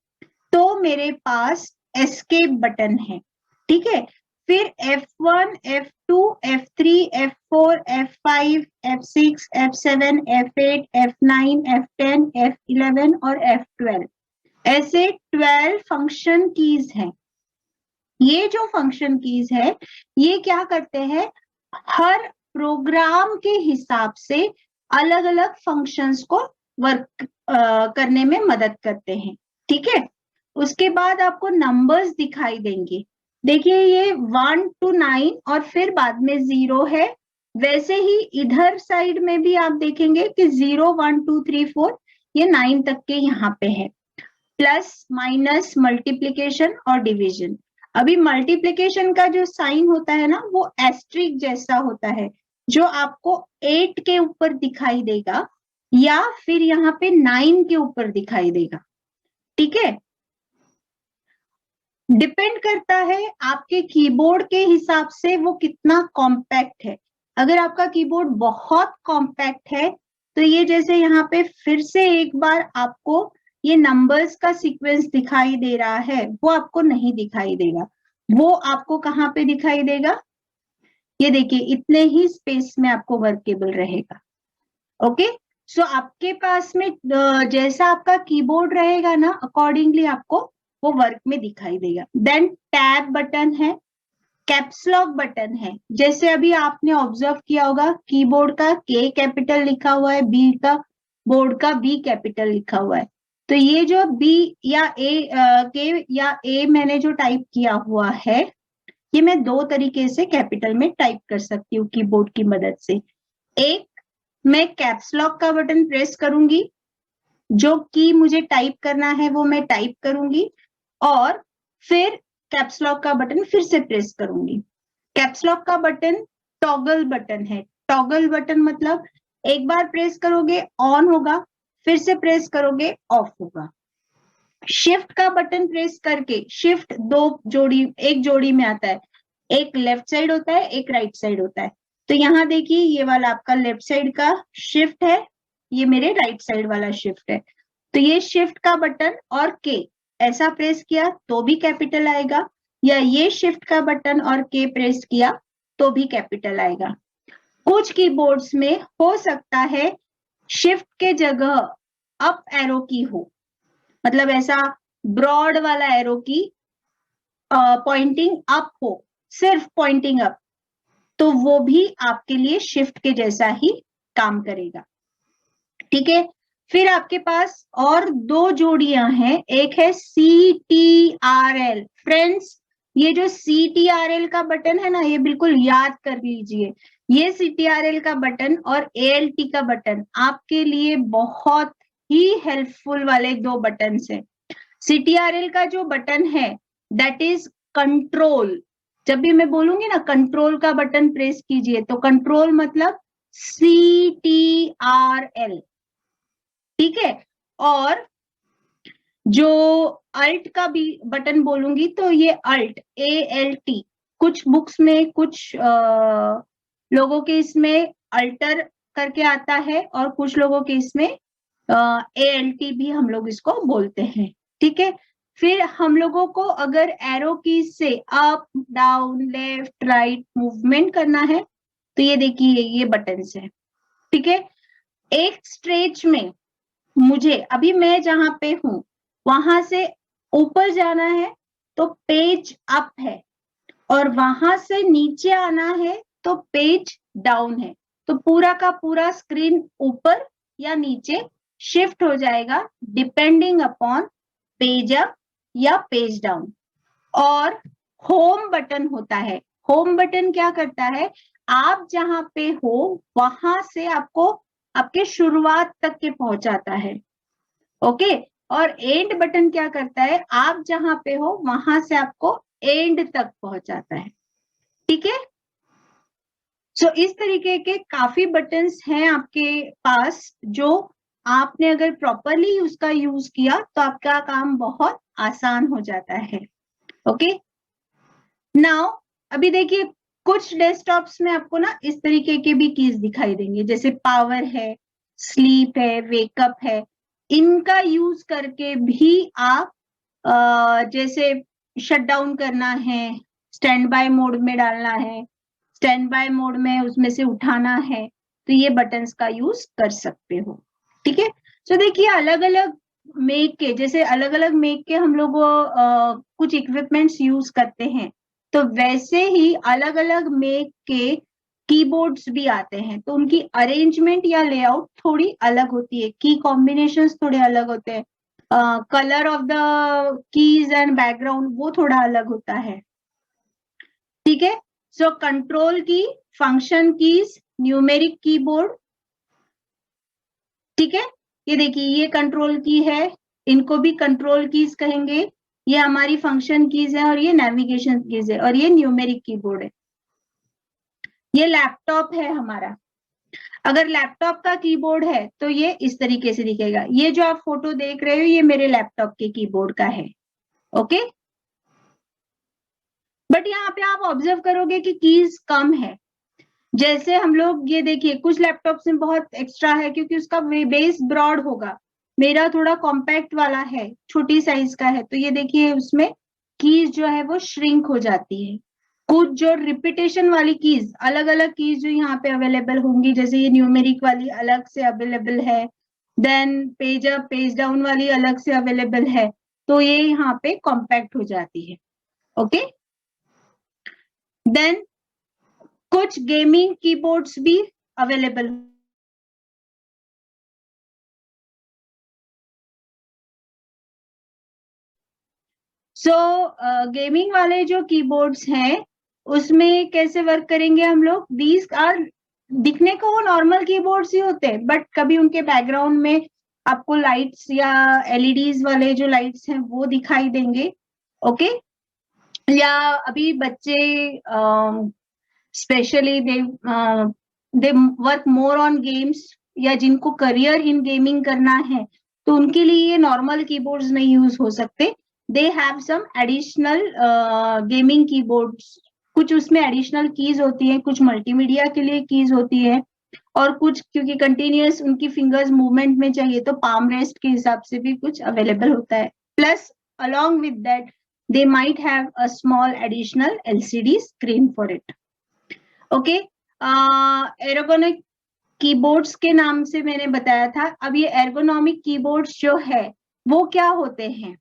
तो मेरे पास एस्केप बटन है। ठीक है, फिर F1, F2, F3, F4, F5, F6, F7, F8, F9, F10, F11 और F12 ऐसे 12 फंक्शन कीज हैं। ये जो फंक्शन कीज है ये क्या करते हैं, हर प्रोग्राम के हिसाब से अलग अलग फंक्शंस को वर्क करने में मदद करते हैं। ठीक है, उसके बाद आपको नंबर्स दिखाई देंगे। देखिए ये 1 to 9 और फिर बाद में 0 है। वैसे ही इधर साइड में भी आप देखेंगे कि 0, 1, 2, 3, 4 ये 9 तक के यहाँ पे है। प्लस, माइनस, मल्टीप्लीकेशन और डिवीजन। अभी मल्टीप्लीकेशन का जो साइन होता है ना वो एस्ट्रिक जैसा होता है, जो आपको 8 के ऊपर दिखाई देगा या फिर यहाँ पे 9 के ऊपर दिखाई देगा। ठीक है, डिपेंड करता है आपके कीबोर्ड के हिसाब से वो कितना कॉम्पैक्ट है। अगर आपका कीबोर्ड बहुत कॉम्पैक्ट है तो ये जैसे यहाँ पे फिर से एक बार आपको ये नंबर्स का सीक्वेंस दिखाई दे रहा है, वो आपको नहीं दिखाई देगा। वो आपको कहाँ पे दिखाई देगा, ये देखिए इतने ही स्पेस में आपको वर्केबल रहेगा। ओके, सो आपके पास में जैसा आपका कीबोर्ड रहेगा ना अकॉर्डिंगली आपको वो वर्क में दिखाई देगा। देन टैब बटन है, कैप्स लॉक बटन है। जैसे अभी आपने ऑब्जर्व किया होगा कीबोर्ड का के कैपिटल लिखा हुआ है, बी का बोर्ड का बी कैपिटल लिखा हुआ है। तो ये जो बी या ए के या ए मैंने जो टाइप किया हुआ है ये मैं दो तरीके से कैपिटल में टाइप कर सकती हूँ कीबोर्ड की मदद से। एक, मैं कैप्स लॉक का बटन प्रेस करूंगी, जो की मुझे टाइप करना है वो मैं टाइप करूंगी और फिर कैप्स लॉक का बटन फिर से प्रेस करूंगी। कैप्स लॉक का बटन टॉगल बटन है। टॉगल बटन मतलब एक बार प्रेस करोगे ऑन होगा, फिर से प्रेस करोगे ऑफ होगा। शिफ्ट का बटन प्रेस करके, शिफ्ट एक जोड़ी में आता है, एक लेफ्ट साइड होता है एक राइट साइड होता है। तो यहाँ देखिए ये वाला आपका लेफ्ट साइड का शिफ्ट है, ये मेरे राइट साइड वाला शिफ्ट है। तो ये शिफ्ट का बटन और के ऐसा प्रेस किया तो भी कैपिटल आएगा, या ये शिफ्ट का बटन और के प्रेस किया तो भी कैपिटल आएगा। कुछ कीबोर्ड्स में हो सकता है शिफ्ट के जगह अप एरो की हो, मतलब ऐसा ब्रॉड वाला एरो की पॉइंटिंग अप हो, सिर्फ पॉइंटिंग अप, तो वो भी आपके लिए शिफ्ट के जैसा ही काम करेगा। ठीक है, फिर आपके पास और दो जोड़ियां हैं, एक है CTRL। फ्रेंड्स ये जो CTRL का बटन है ना ये बिल्कुल याद कर लीजिए, ये CTRL का बटन और ALT का बटन आपके लिए बहुत ही हेल्पफुल वाले दो बटन हैं। CTRL का जो बटन है दैट इज कंट्रोल। जब भी मैं बोलूंगी ना कंट्रोल का बटन प्रेस कीजिए, तो कंट्रोल मतलब CTRL। ठीक है, और जो अल्ट का भी बटन बोलूंगी तो ये अल्ट, ALT। कुछ बुक्स में कुछ लोगों के इसमें अल्टर करके आता है और कुछ लोगों के इसमें ALT भी हम लोग इसको बोलते हैं। ठीक है, फिर हम लोगों को अगर एरो की से up down left right movement करना है तो ये देखिए ये बटन्स है। ठीक है, एक स्ट्रेच में मुझे अभी मैं जहां पे हूं वहां से ऊपर जाना है तो पेज अप है, और वहां से नीचे आना है तो पेज डाउन है। तो पूरा का पूरा स्क्रीन ऊपर या नीचे शिफ्ट हो जाएगा डिपेंडिंग अपॉन पेज अप या पेज डाउन। और होम बटन होता है। होम बटन क्या करता है, आप जहां पे हो वहां से आपको आपके शुरुआत तक के पहुंचाता है। ओके। और एंड बटन क्या करता है, आप जहां पे हो वहां से आपको एंड तक पहुंचाता है। ठीक है। सो इस तरीके के काफी बटन्स हैं आपके पास, जो आपने अगर प्रॉपरली उसका यूज किया तो आपका काम बहुत आसान हो जाता है। ओके। नाउ अभी देखिए, कुछ डेस्कटॉप्स में आपको ना इस तरीके के भी कीज दिखाई देंगे, जैसे पावर है, स्लीप है, वेकअप है। इनका यूज करके भी आप जैसे शट डाउन करना है, स्टैंड बाय मोड में डालना है, स्टैंड बाय मोड में उसमें से उठाना है, तो ये बटन्स का यूज कर सकते हो। ठीक है। तो देखिए, अलग अलग मेक के, जैसे अलग अलग मेक के हम लोग कुछ इक्विपमेंट्स यूज करते हैं, तो वैसे ही अलग अलग मेक के कीबोर्ड्स भी आते हैं, तो उनकी अरेंजमेंट या लेआउट थोड़ी अलग होती है, की कॉम्बिनेशंस थोड़े अलग होते हैं, colour of the keys and background वो थोड़ा अलग होता है। ठीक है। सो कंट्रोल की, फंक्शन कीज, न्यूमेरिक कीबोर्ड। ठीक है। ये देखिए, ये कंट्रोल की है, इनको भी कंट्रोल कीज कहेंगे। ये हमारी फंक्शन कीज है और ये नेविगेशन कीज है, और ये न्यूमेरिक कीबोर्ड है। ये लैपटॉप है हमारा। अगर लैपटॉप का कीबोर्ड है तो ये इस तरीके से दिखेगा। ये जो आप फोटो देख रहे हो ये मेरे लैपटॉप के कीबोर्ड का है। ओके। बट यहाँ पे आप ऑब्जर्व करोगे कि कीज कम है। जैसे हम लोग ये देखिए, कुछ लैपटॉप्स में बहुत एक्स्ट्रा है क्योंकि उसका बेस ब्रॉड होगा, मेरा थोड़ा कॉम्पैक्ट वाला है, छोटी साइज का है, तो ये देखिए उसमें कीज जो है वो श्रिंक हो जाती है। कुछ जो रिपीटेशन वाली कीज, अलग अलग कीज जो यहाँ पे अवेलेबल होंगी, जैसे ये न्यूमेरिक वाली अलग से अवेलेबल है, then page up page down वाली अलग से अवेलेबल है, तो ये यहाँ पे कॉम्पैक्ट हो जाती है। ओके। देन कुछ गेमिंग कीबोर्ड्स भी अवेलेबल। सो गेमिंग वाले जो कीबोर्ड्स हैं उसमें कैसे वर्क करेंगे हम लोग, दीज आर, दिखने को वो नॉर्मल कीबोर्ड्स ही होते हैं, बट कभी उनके बैकग्राउंड में आपको लाइट्स या एलईडीज वाले जो लाइट्स हैं वो दिखाई देंगे। ओके। या अभी बच्चे specially they work more on games, या जिनको करियर इन गेमिंग करना है, तो उनके लिए ये नॉर्मल कीबोर्ड्स नहीं यूज हो सकते। They have some additional gaming keyboards, कुछ उसमें एडिशनल कीज होती है, कुछ मल्टीमीडिया के लिए कीज होती है, और कुछ क्योंकि कंटिन्यूअस उनकी फिंगर्स मूवमेंट में चाहिए तो पाम रेस्ट के हिसाब से भी कुछ अवेलेबल होता है। Plus along with that they might have a small additional LCD screen for it. Okay. Ergonomic keyboards के नाम से मैंने बताया था। अब ये एर्गोनॉमिक कीबोर्ड्स जो है वो क्या होते हैं।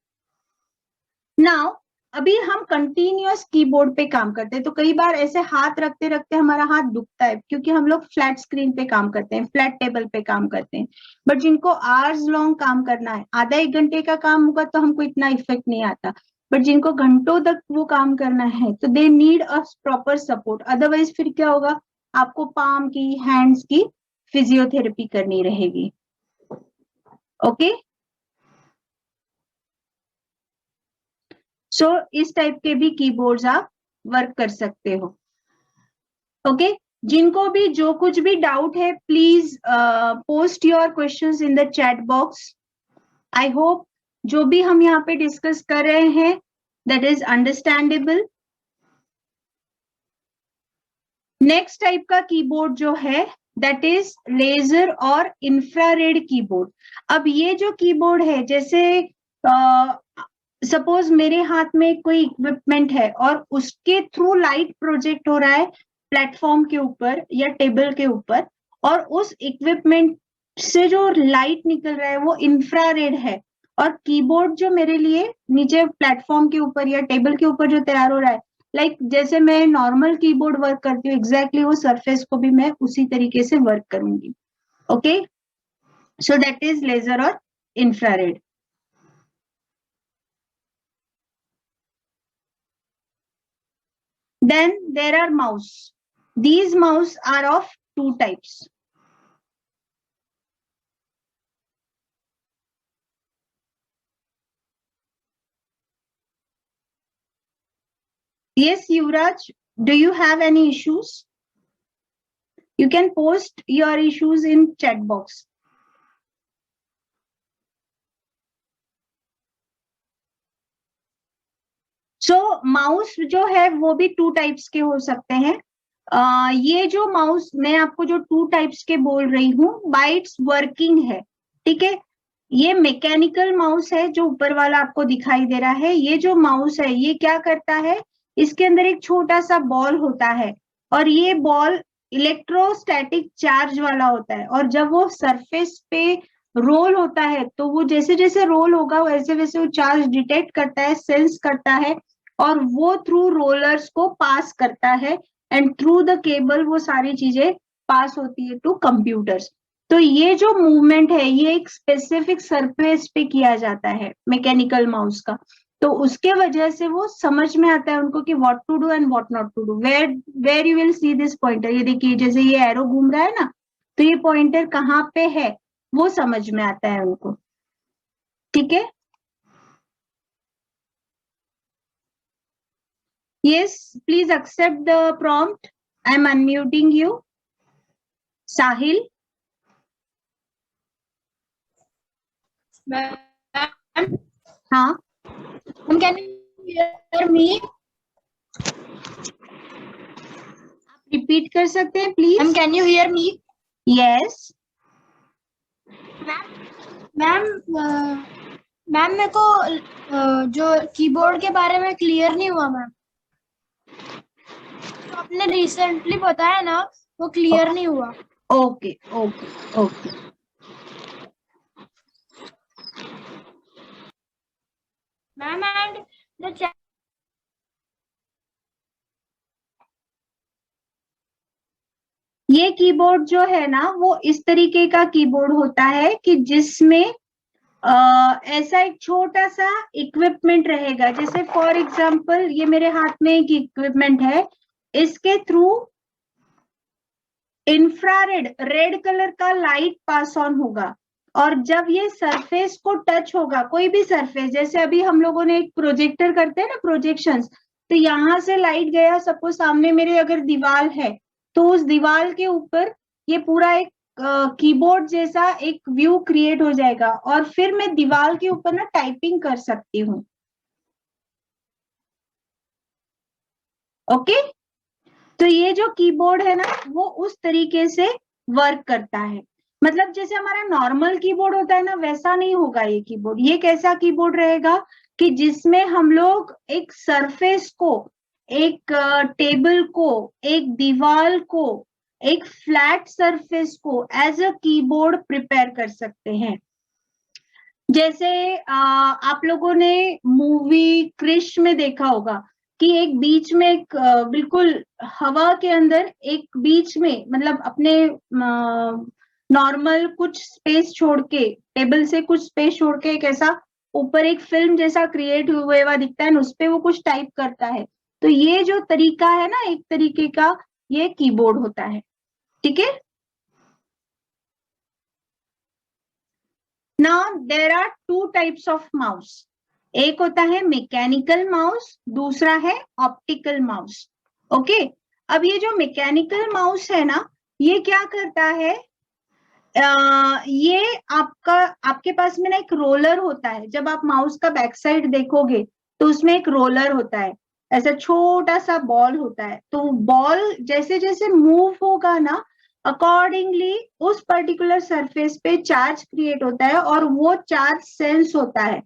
नाउ अभी हम कंटिन्यूअस कीबोर्ड पे काम करते हैं, तो कई बार ऐसे हाथ रखते रखते हमारा हाथ दुखता है, क्योंकि हम लोग फ्लैट स्क्रीन पे काम करते हैं, फ्लैट टेबल पे काम करते हैं। बट जिनको आवर्स लॉन्ग काम करना है, आधा एक घंटे का काम होगा तो हमको इतना इफेक्ट नहीं आता, बट जिनको घंटों तक वो काम करना है तो they need a proper support. Otherwise फिर क्या होगा, आपको पाम की, हैंड्स की फिजियोथेरेपी करनी रहेगी। ओके। सो इस टाइप के भी कीबोर्ड्स आप वर्क कर सकते हो। ओके। जिनको भी जो कुछ भी डाउट है, please post your questions in the chat box. I hope जो भी हम यहाँ पे डिस्कस कर रहे हैं that is understandable. Next type का कीबोर्ड जो है दैट इज लेजर और इंफ्रारेड कीबोर्ड। अब ये जो कीबोर्ड है, जैसे सपोज मेरे हाथ में कोई इक्विपमेंट है और उसके थ्रू लाइट प्रोजेक्ट हो रहा है प्लेटफॉर्म के ऊपर या टेबल के ऊपर, और उस इक्विपमेंट से जो लाइट निकल रहा है वो इंफ्रारेड है, और कीबोर्ड जो मेरे लिए नीचे प्लेटफॉर्म के ऊपर या टेबल के ऊपर जो तैयार हो रहा है, लाइक जैसे मैं नॉर्मल कीबोर्ड वर्क करती हूँ एग्जैक्टली वो सरफेस को भी मैं उसी तरीके से वर्क करूंगी। Okay. So that is laser और infrared. Then there are mouse. These mouse are of two types. Yes, Yuvraj, do you have any issues? You can post your issues in chat box. So mouse जो है वो भी two types के हो सकते हैं. ये जो माउस मैं आपको जो टू टाइप्स के बोल रही हूँ बाय इट्स वर्किंग है, ठीक है. ये मैकेनिकल माउस है जो ऊपर वाला आपको दिखाई दे रहा है. ये जो माउस है ये क्या करता है, इसके अंदर एक छोटा सा बॉल होता है और ये बॉल इलेक्ट्रोस्टैटिक चार्ज वाला होता है, और जब वो सरफेस पे रोल होता है तो वो जैसे जैसे रोल होगा वैसे वैसे वो चार्ज डिटेक्ट करता है, सेंस करता है, और वो थ्रू रोलर्स को पास करता है, एंड थ्रू द केबल वो सारी चीजें पास होती है टू कंप्यूटर्स. तो ये जो मूवमेंट है ये एक स्पेसिफिक सरफेस पे किया जाता है मैकेनिकल माउस का. तो उसके वजह से वो समझ में आता है उनको कि what to do and what not to do. Where you will see this pointer. ये देखिए जैसे ये एरो घूम रहा है ना, तो ये पॉइंटर कहाँ पे है वो समझ में आता है उनको, ठीक है. Yes, please accept the prompt. I am unmuting you. Sahil. Ma'am, हाँ. can you hear me? आप रिपीट कर सकते हैं please. Ma'am, can you hear me? Yes. Ma'am मेरे को जो कीबोर्ड के बारे में क्लियर नहीं हुआ मैम. तो आपने रिसेंटली बताया ना वो क्लियर नहीं हुआ. Okay, okay, okay. Ma'am and the ये कीबोर्ड जो है ना वो इस तरीके का कीबोर्ड होता है कि जिसमें ऐसा एक छोटा सा इक्विपमेंट रहेगा. जैसे फॉर एग्जांपल ये मेरे हाथ में एक इक्विपमेंट है, इसके थ्रू इंफ्रारेड रेड कलर का लाइट पास ऑन होगा, और जब ये सरफेस को टच होगा, कोई भी सरफेस, जैसे अभी हम लोगों ने एक प्रोजेक्टर करते हैं ना प्रोजेक्शंस, तो यहाँ से लाइट गया, सपोज सामने मेरे अगर दीवार है तो उस दीवार के ऊपर ये पूरा एक कीबोर्ड जैसा एक व्यू क्रिएट हो जाएगा, और फिर मैं दीवार के ऊपर ना टाइपिंग कर सकती हूँ. ओके. तो ये जो कीबोर्ड है ना वो उस तरीके से वर्क करता है. मतलब जैसे हमारा नॉर्मल कीबोर्ड होता है ना वैसा नहीं होगा ये कीबोर्ड. ये कैसा कीबोर्ड रहेगा कि जिसमें हम लोग एक सरफेस को, एक टेबल को, एक दीवार को, एक फ्लैट सरफेस को एज अ कीबोर्ड प्रिपेयर कर सकते हैं. जैसे आप लोगों ने मूवी क्रिश में देखा होगा कि एक बीच में एक बिल्कुल हवा के अंदर एक बीच में, मतलब अपने नॉर्मल कुछ स्पेस छोड़ के, टेबल से कुछ स्पेस छोड़ के एक ऐसा ऊपर एक फिल्म जैसा क्रिएट हुआ हुआ दिखता है, उस पे वो कुछ टाइप करता है. तो ये जो तरीका है ना एक तरीके का ये कीबोर्ड होता है, ठीक है. Now there are two types of mouse. एक होता है मैकेनिकल माउस, दूसरा है ऑप्टिकल माउस. ओके. अब ये जो मैकेनिकल माउस है ना ये क्या करता है, ये आपके पास में ना एक रोलर होता है. जब आप माउस का बैक साइड देखोगे तो उसमें एक रोलर होता है, ऐसा छोटा सा बॉल होता है. तो बॉल जैसे जैसे मूव होगा ना अकॉर्डिंगली उस पर्टिकुलर सरफेस पे चार्ज क्रिएट होता है, और वो चार्ज सेंस होता है,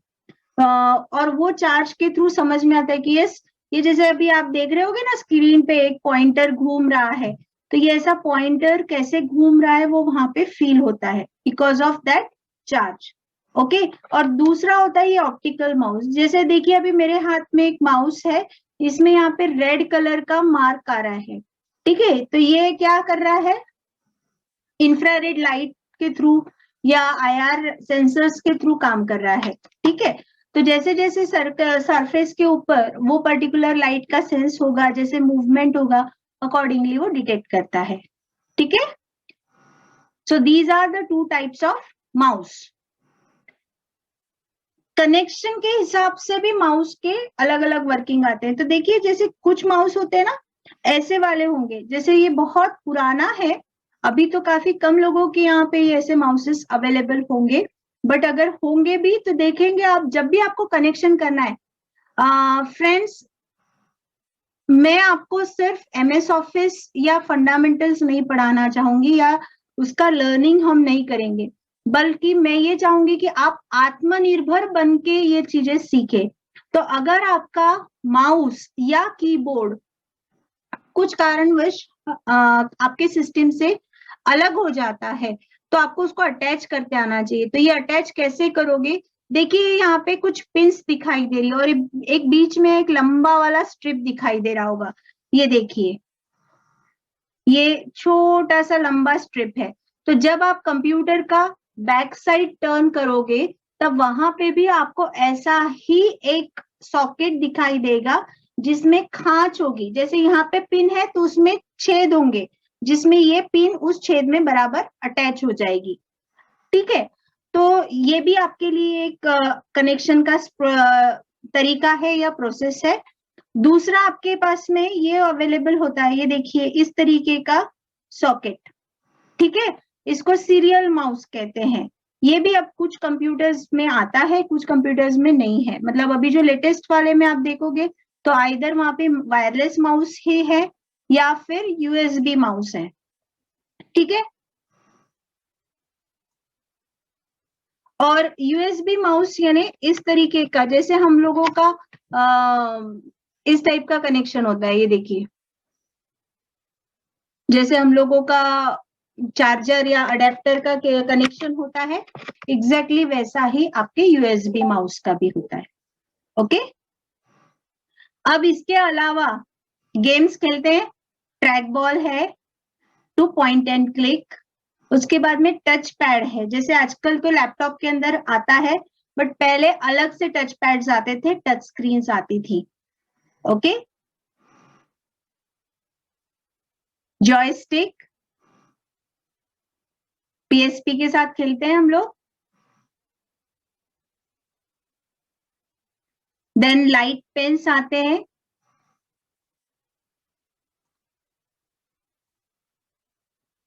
और वो चार्ज के थ्रू समझ में आता है कि यस, ये जैसे अभी आप देख रहे होगे ना स्क्रीन पे एक पॉइंटर घूम रहा है, तो ये ऐसा पॉइंटर कैसे घूम रहा है वो वहां पे फील होता है because of that charge. Okay. और दूसरा होता है ये ऑप्टिकल माउस. जैसे देखिए अभी मेरे हाथ में एक माउस है, इसमें यहाँ पे रेड कलर का मार्क आ रहा है, ठीक है. तो ये क्या कर रहा है, इंफ्रारेड लाइट के थ्रू या आईआर सेंसर्स के थ्रू काम कर रहा है, ठीक है. तो जैसे जैसे सरफेस के ऊपर वो पर्टिकुलर लाइट का सेंस होगा, जैसे मूवमेंट होगा, अकॉर्डिंगली वो डिटेक्ट करता है। ठीक है, so these are the two types of mouse. Connection के हिसाब से भी माउस के अलग अलग वर्किंग आते हैं। तो देखिए, जैसे कुछ माउस होते हैं ना, ऐसे वाले होंगे, जैसे ये बहुत पुराना है, अभी तो काफी कम लोगों के यहाँ पे ये ऐसे माउसेस अवेलेबल होंगे, बट अगर होंगे भी तो देखेंगे आप, जब भी आपको कनेक्शन करना है। फ्रेंड्स, मैं आपको सिर्फ MS ऑफिस या फंडामेंटल्स नहीं पढ़ाना चाहूंगी, या उसका लर्निंग हम नहीं करेंगे, बल्कि मैं ये चाहूंगी कि आप आत्मनिर्भर बन के ये चीजें सीखें। तो अगर आपका माउस या कीबोर्ड कुछ कारणवश आपके सिस्टम से अलग हो जाता है, तो आपको उसको अटैच करते आना चाहिए। तो ये अटैच कैसे करोगे? देखिए, यहाँ पे कुछ पिंस दिखाई दे रही है और एक बीच में एक लंबा वाला स्ट्रिप दिखाई दे रहा होगा। ये देखिए, ये छोटा सा लंबा स्ट्रिप है। तो जब आप कंप्यूटर का बैक साइड टर्न करोगे, तब वहां पे भी आपको ऐसा ही एक सॉकेट दिखाई देगा जिसमें खांच होगी। जैसे यहाँ पे पिन है तो उसमें छेद होंगे, जिसमें ये पिन उस छेद में बराबर अटैच हो जाएगी। ठीक है, तो ये भी आपके लिए एक कनेक्शन का तरीका है या प्रोसेस है। दूसरा, आपके पास में ये अवेलेबल होता है, ये देखिए, इस तरीके का सॉकेट। ठीक है, इसको सीरियल माउस कहते हैं। ये भी अब कुछ कंप्यूटर्स में आता है, कुछ कंप्यूटर्स में नहीं है। मतलब अभी जो लेटेस्ट वाले में आप देखोगे तो आइदर वहां पे वायरलेस माउस ही है या फिर USB माउस है। ठीक है, और USB माउस यानी इस तरीके का, जैसे हम लोगों का इस टाइप का कनेक्शन होता है। ये देखिए, जैसे हम लोगों का चार्जर या अडेप्टर का कनेक्शन होता है, एग्जैक्टली वैसा ही आपके USB माउस का भी होता है। ओके, अब इसके अलावा गेम्स खेलते हैं। ट्रैक बॉल है, टू पॉइंट एंड क्लिक। उसके बाद में टच पैड है, जैसे आजकल तो लैपटॉप के अंदर आता है, बट पहले अलग से टच पैड्स आते थे, टच स्क्रीन्स आती थी। ओके, जॉयस्टिक, PSP के साथ खेलते हैं हम लोग। देन लाइट पेन्स आते हैं।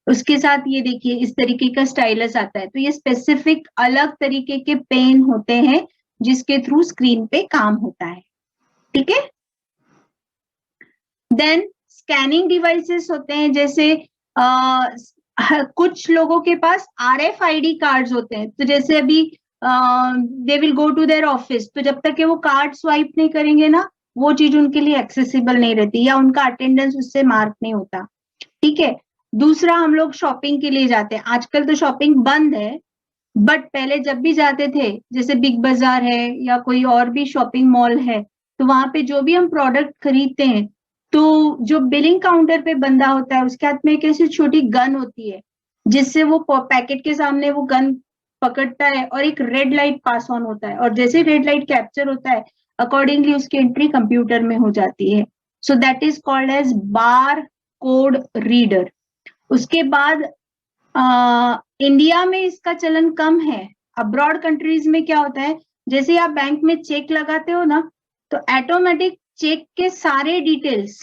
उसके साथ ये देखिए, इस तरीके का स्टाइलस आता है। तो ये स्पेसिफिक अलग तरीके के पेन होते हैं जिसके थ्रू स्क्रीन पे काम होता है। ठीक है, देन स्कैनिंग डिवाइसेस होते हैं, जैसे कुछ लोगों के पास RFID कार्ड्स होते हैं। तो जैसे अभी they will go to their office, तो जब तक कि वो कार्ड स्वाइप नहीं करेंगे ना, वो चीज उनके लिए एक्सेसिबल नहीं रहती, या उनका अटेंडेंस उससे मार्क नहीं होता। ठीक है, दूसरा, हम लोग शॉपिंग के लिए जाते हैं। आजकल तो शॉपिंग बंद है, बट पहले जब भी जाते थे, जैसे बिग बाजार है या कोई और भी शॉपिंग मॉल है, तो वहां पे जो भी हम प्रोडक्ट खरीदते हैं, तो जो बिलिंग काउंटर पे बंदा होता है, उसके हाथ में एक ऐसी छोटी गन होती है, जिससे वो पैकेट के सामने वो गन पकड़ता है और एक रेड लाइट पास ऑन होता है, और जैसे रेड लाइट कैप्चर होता है, अकॉर्डिंगली उसकी एंट्री कंप्यूटर में हो जाती है। So that is called as bar code reader. उसके बाद इंडिया में इसका चलन कम है। अब्रॉड कंट्रीज में क्या होता है, जैसे आप बैंक में चेक लगाते हो ना, तो ऑटोमेटिक चेक के सारे डिटेल्स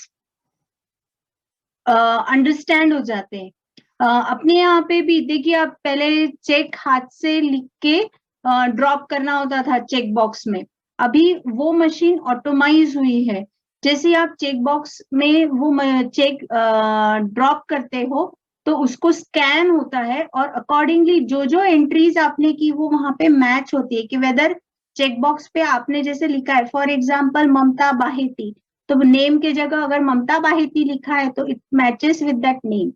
अंडरस्टैंड हो जाते हैं। अपने यहाँ पे भी देखिए, आप पहले चेक हाथ से लिख के ड्रॉप करना होता था चेक बॉक्स में, अभी वो मशीन ऑटोमाइज हुई है। जैसे आप चेक बॉक्स में वो चेक ड्रॉप करते हो, तो उसको स्कैन होता है, और अकॉर्डिंगली जो जो एंट्रीज आपने की वो वहां पे मैच होती है, कि वेदर चेक बॉक्स पे आपने जैसे लिखा है, फॉर एग्जांपल ममता बाहेती, तो नेम के जगह अगर ममता बाहेती लिखा है तो it matches with that name,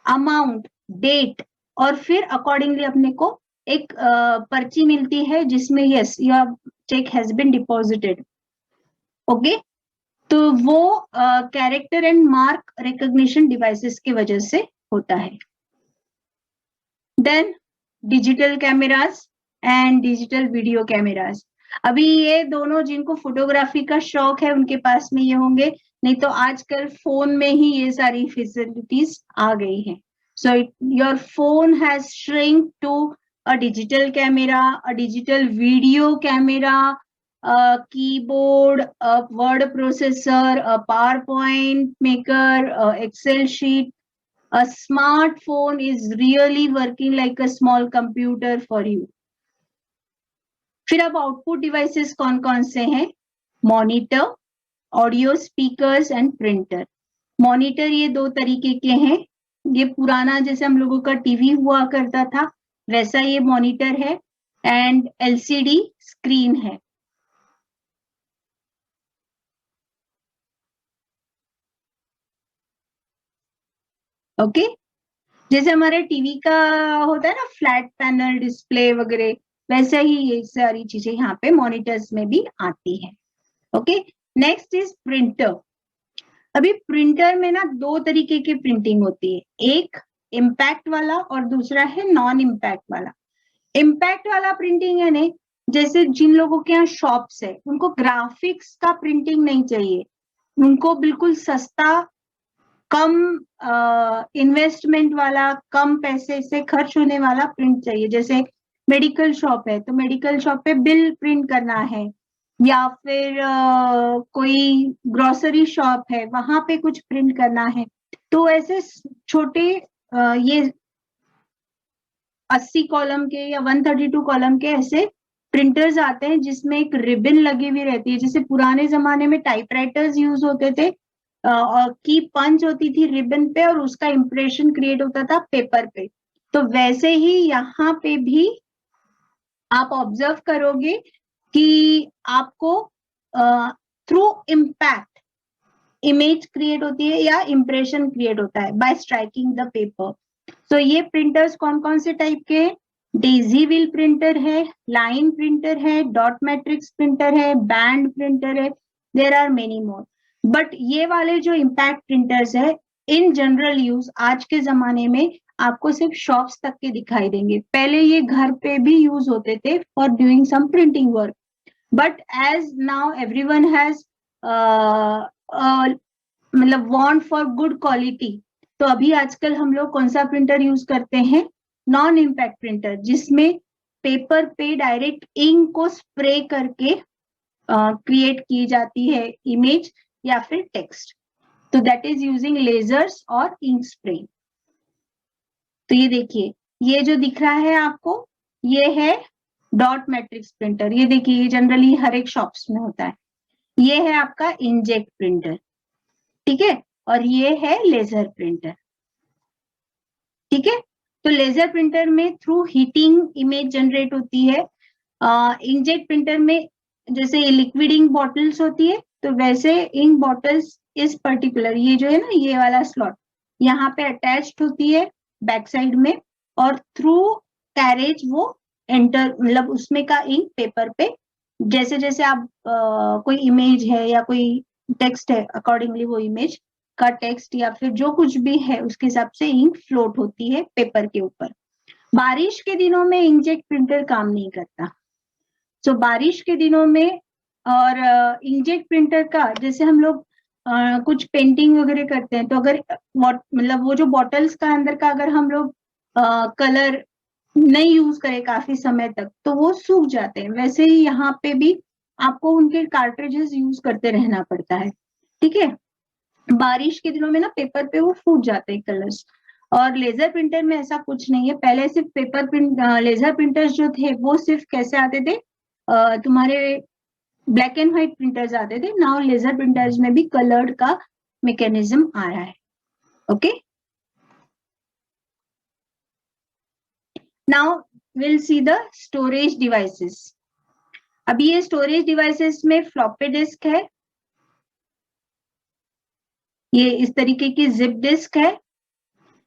amount, date, और फिर अकॉर्डिंगली अपने को एक पर्ची मिलती है जिसमें yes your cheque has been deposited. Okay, तो वो character and mark recognition devices की वजह से होता है। Then digital cameras and digital video cameras. अभी ये दोनों जिनको फोटोग्राफी का शौक है उनके पास में ये होंगे, नहीं तो आजकल फोन में ही ये सारी फैसिलिटीज आ गई हैं. So your phone has shrink to a digital camera, a digital video camera, a keyboard, a word processor, a PowerPoint maker, a Excel sheet. A smartphone is really working like a small computer for you. फिर अब output devices कौन कौन से हैं? Monitor, audio speakers and printer. Monitor ये दो तरीके के हैं. ये पुराना जैसे हम लोगों का टीवी हुआ करता था वैसा ये मॉनिटर है, एंड एलसीडी स्क्रीन है. ओके जैसे हमारे टीवी का होता है ना फ्लैट पैनल डिस्प्ले वगैरह, वैसे ही ये सारी चीजें यहाँ पे मॉनिटर्स में भी आती है. Okay next is printer. अभी प्रिंटर में ना दो तरीके की प्रिंटिंग होती है, एक इम्पैक्ट वाला और दूसरा है नॉन इम्पैक्ट वाला. इम्पैक्ट वाला प्रिंटिंग है ने जैसे जिन लोगों के यहाँ शॉप्स है उनको ग्राफिक्स का प्रिंटिंग नहीं चाहिए, उनको बिल्कुल सस्ता कम इन्वेस्टमेंट वाला कम पैसे से खर्च होने वाला प्रिंट चाहिए. जैसे मेडिकल शॉप है तो मेडिकल शॉप पे बिल प्रिंट करना है, या फिर कोई ग्रोसरी शॉप है वहां पे कुछ प्रिंट करना है, तो ऐसे छोटे ये 80 कॉलम के या 132 कॉलम के ऐसे प्रिंटर्स आते हैं जिसमें एक रिबन लगी हुई रहती है. जैसे पुराने जमाने में टाइपराइटर्स यूज होते थे, की पंच होती थी रिबन पे और उसका इंप्रेशन क्रिएट होता था पेपर पे. तो वैसे ही यहाँ पे भी आप ऑब्जर्व करोगे कि आपको थ्रू इम्पैक्ट इमेज क्रिएट होती है या इंप्रेशन क्रिएट होता है by striking the paper. So ये प्रिंटर्स कौन कौन से टाइप के हैं? डेजी व्हील प्रिंटर है, लाइन प्रिंटर है, डॉट मैट्रिक्स प्रिंटर है, बैंड प्रिंटर है, there are many more. But ये वाले जो इम्पैक्ट प्रिंटर्स है इन जनरल यूज आज के जमाने में आपको सिर्फ शॉप्स तक के दिखाई देंगे. पहले ये घर पे भी यूज होते थे for doing some printing work, but as now everyone has मतलब वांट फॉर गुड क्वालिटी, तो अभी आजकल हम लोग कौन सा प्रिंटर यूज करते हैं? नॉन इम्पैक्ट प्रिंटर, जिसमें पेपर पे डायरेक्ट इंक को स्प्रे करके क्रिएट की जाती है इमेज या फिर टेक्स्ट. तो दैट इज यूजिंग लेजर्स और इंक स्प्रे. तो ये देखिए ये जो दिख रहा है आपको ये है डॉट मैट्रिक्स प्रिंटर. ये देखिए ये जनरली हर एक शॉप्स में होता है. ये है आपका इंकजेट प्रिंटर, ठीक है, और ये है लेजर प्रिंटर. ठीक है, तो लेजर प्रिंटर में थ्रू हीटिंग इमेज जनरेट होती है. इंकजेट प्रिंटर में जैसे लिक्विड इंक बॉटल्स होती है तो वैसे इंक बॉटल्स इस पर्टिकुलर ये जो है ना ये वाला स्लॉट यहाँ पे अटैच्ड होती है बैक साइड में, और थ्रू कैरेज वो एंटर मतलब उसमें का इंक पेपर पे जैसे जैसे आप कोई इमेज है या कोई टेक्स्ट है अकॉर्डिंगली वो इमेज का टेक्स्ट या फिर जो कुछ भी है उसके हिसाब से इंक फ्लोट होती है पेपर के ऊपर. बारिश के दिनों में इंकजेट प्रिंटर काम नहीं करता. सो बारिश के दिनों में और इंकजेट प्रिंटर का जैसे हम लोग कुछ पेंटिंग वगैरह करते हैं तो अगर मतलब वो जो बॉटल्स का अंदर का अगर हम लोग कलर नहीं यूज करें काफी समय तक तो वो सूख जाते हैं. वैसे ही यहाँ पे भी आपको उनके कार्ट्रिजेस यूज करते रहना पड़ता है. ठीक है, बारिश के दिनों में ना पेपर पे वो फूट जाते हैं कलर्स. और लेजर प्रिंटर में ऐसा कुछ नहीं है. पहले सिर्फ पेपर प्रिंट लेजर प्रिंटर्स जो थे वो सिर्फ कैसे आते थे, तुम्हारे ब्लैक एंड व्हाइट प्रिंटर्स आते थे. नाउ लेजर प्रिंटर्स में भी कलर्ड का मैकेनिज्म आ रहा है. Okay, now will see the storage devices. अभी ये स्टोरेज डिवाइसेस में फ्लॉपी डिस्क है, ये इस तरीके की जिप डिस्क है,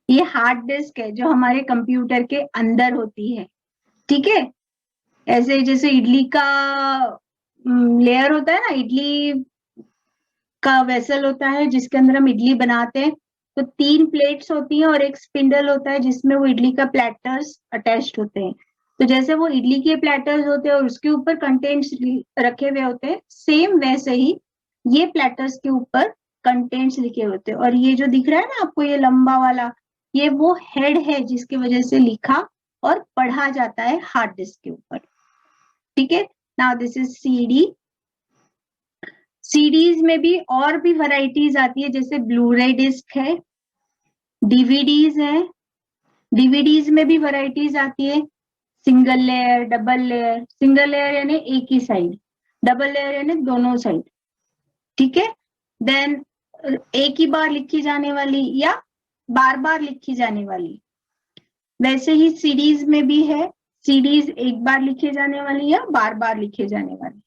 ये हार्ड डिस्क है जो हमारे कंप्यूटर के अंदर होती है. ठीक है, ऐसे जैसे इडली का लेयर होता है ना, इडली का वेसल होता है जिसके अंदर हम इडली बनाते हैं, तो 3 प्लेट्स होती हैं और एक स्पिंडल होता है जिसमें वो इडली का प्लेटर्स अटैच्ड होते हैं. तो तो जैसे वो इडली के प्लेटर्स होते हैं और उसके ऊपर कंटेंट्स रखे हुए होते हैं, सेम वैसे ही ये प्लेटर्स के ऊपर कंटेंट्स लिखे होते हैं। और ये जो दिख रहा है ना आपको, ये लंबा वाला, ये वो हेड है जिसकी वजह से लिखा और पढ़ा जाता है हार्ड डिस्क के ऊपर। ठीक है, now this is CD. CDs में भी और भी वैरायटीज आती है, जैसे ब्लू-रे डिस्क है, डीवीडीज है। डीवीडीज में भी वैरायटीज आती है, single layer, double layer. Single layer यानी एक ही साइड, डबल लेयर यानी दोनों साइड। ठीक है, देन एक ही बार लिखी जाने वाली या बार बार लिखी जाने वाली। वैसे ही सीडीज में भी है, सीडीज एक बार लिखे जाने वाली या बार बार लिखे जाने वाली।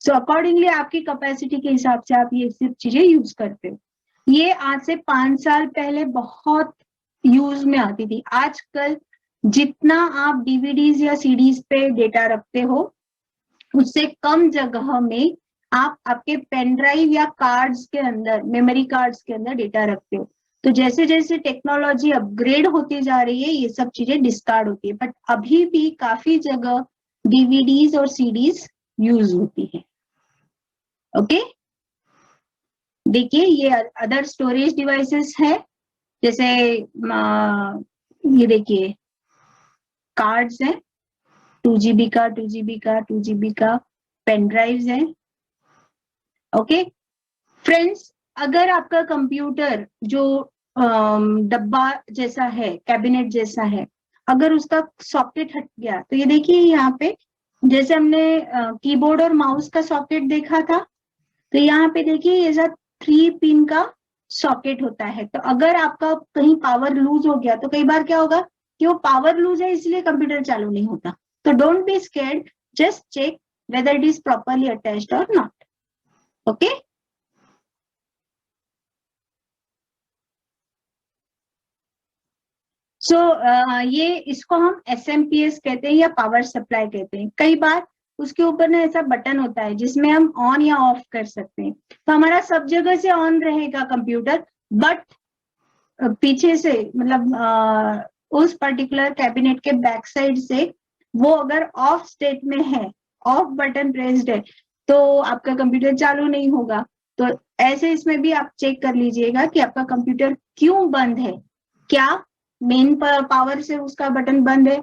सो अकॉर्डिंगली आपकी कैपेसिटी के हिसाब से आप ये सब चीजें यूज करते हो। ये आज से 5 साल पहले बहुत यूज में आती थी। आजकल जितना आप डीवीडीज या सीडीज पे डेटा रखते हो, उससे कम जगह में आप आपके पेन ड्राइव या कार्ड्स के अंदर, मेमोरी कार्ड्स के अंदर डेटा रखते हो। तो जैसे जैसे टेक्नोलॉजी अपग्रेड होती जा रही है, ये सब चीजें डिस्कार्ड होती है, बट अभी भी काफी जगह डीवीडीज और सीडीज यूज होती है। ओके, देखिए ये अदर स्टोरेज डिवाइसेस है, जैसे ये देखिए कार्ड्स हैं, 2 GB का, 2 GB का, 2 GB का, पेन ड्राइव्स हैं। ओके फ्रेंड्स, अगर आपका कंप्यूटर जो डब्बा जैसा है, कैबिनेट जैसा है, अगर उसका सॉकेट हट गया, तो ये देखिए यहाँ पे जैसे हमने कीबोर्ड और माउस का सॉकेट देखा था, तो यहाँ पे देखिए ये सब 3 पिन का सॉकेट होता है। तो अगर आपका कहीं पावर लूज हो गया, तो कई बार क्या होगा कि वो पावर लूज है इसलिए कंप्यूटर चालू नहीं होता। तो don't be scared, just check whether it is properly attached और नॉट। ओके, सो ये इसको हम SMPS कहते हैं या पावर सप्लाई कहते हैं। कई बार उसके ऊपर ना ऐसा बटन होता है जिसमें हम ऑन या ऑफ कर सकते हैं। तो हमारा सब जगह से ऑन रहेगा कंप्यूटर, बट पीछे से मतलब उस पर्टिकुलर कैबिनेट के बैक साइड से वो अगर ऑफ स्टेट में है, ऑफ बटन प्रेस्ड है, तो आपका कंप्यूटर चालू नहीं होगा। तो ऐसे इसमें भी आप चेक कर लीजिएगा कि आपका कंप्यूटर क्यों बंद है। क्या मेन पावर से उसका बटन बंद है,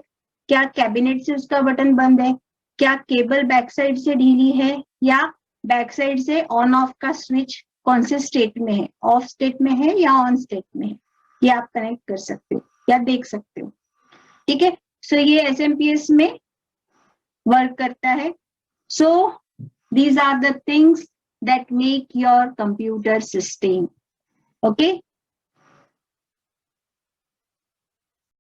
क्या कैबिनेट से उसका बटन बंद है, क्या केबल बैक साइड से ढीली है, या बैक साइड से ऑन ऑफ का स्विच कौन से स्टेट में है, ऑफ स्टेट में है या ऑन स्टेट में है, ये आप कनेक्ट कर सकते हो या देख सकते हो। ठीक है, सो ये SMPS में वर्क करता है। सो these are the things that make your computer sustain. Okay,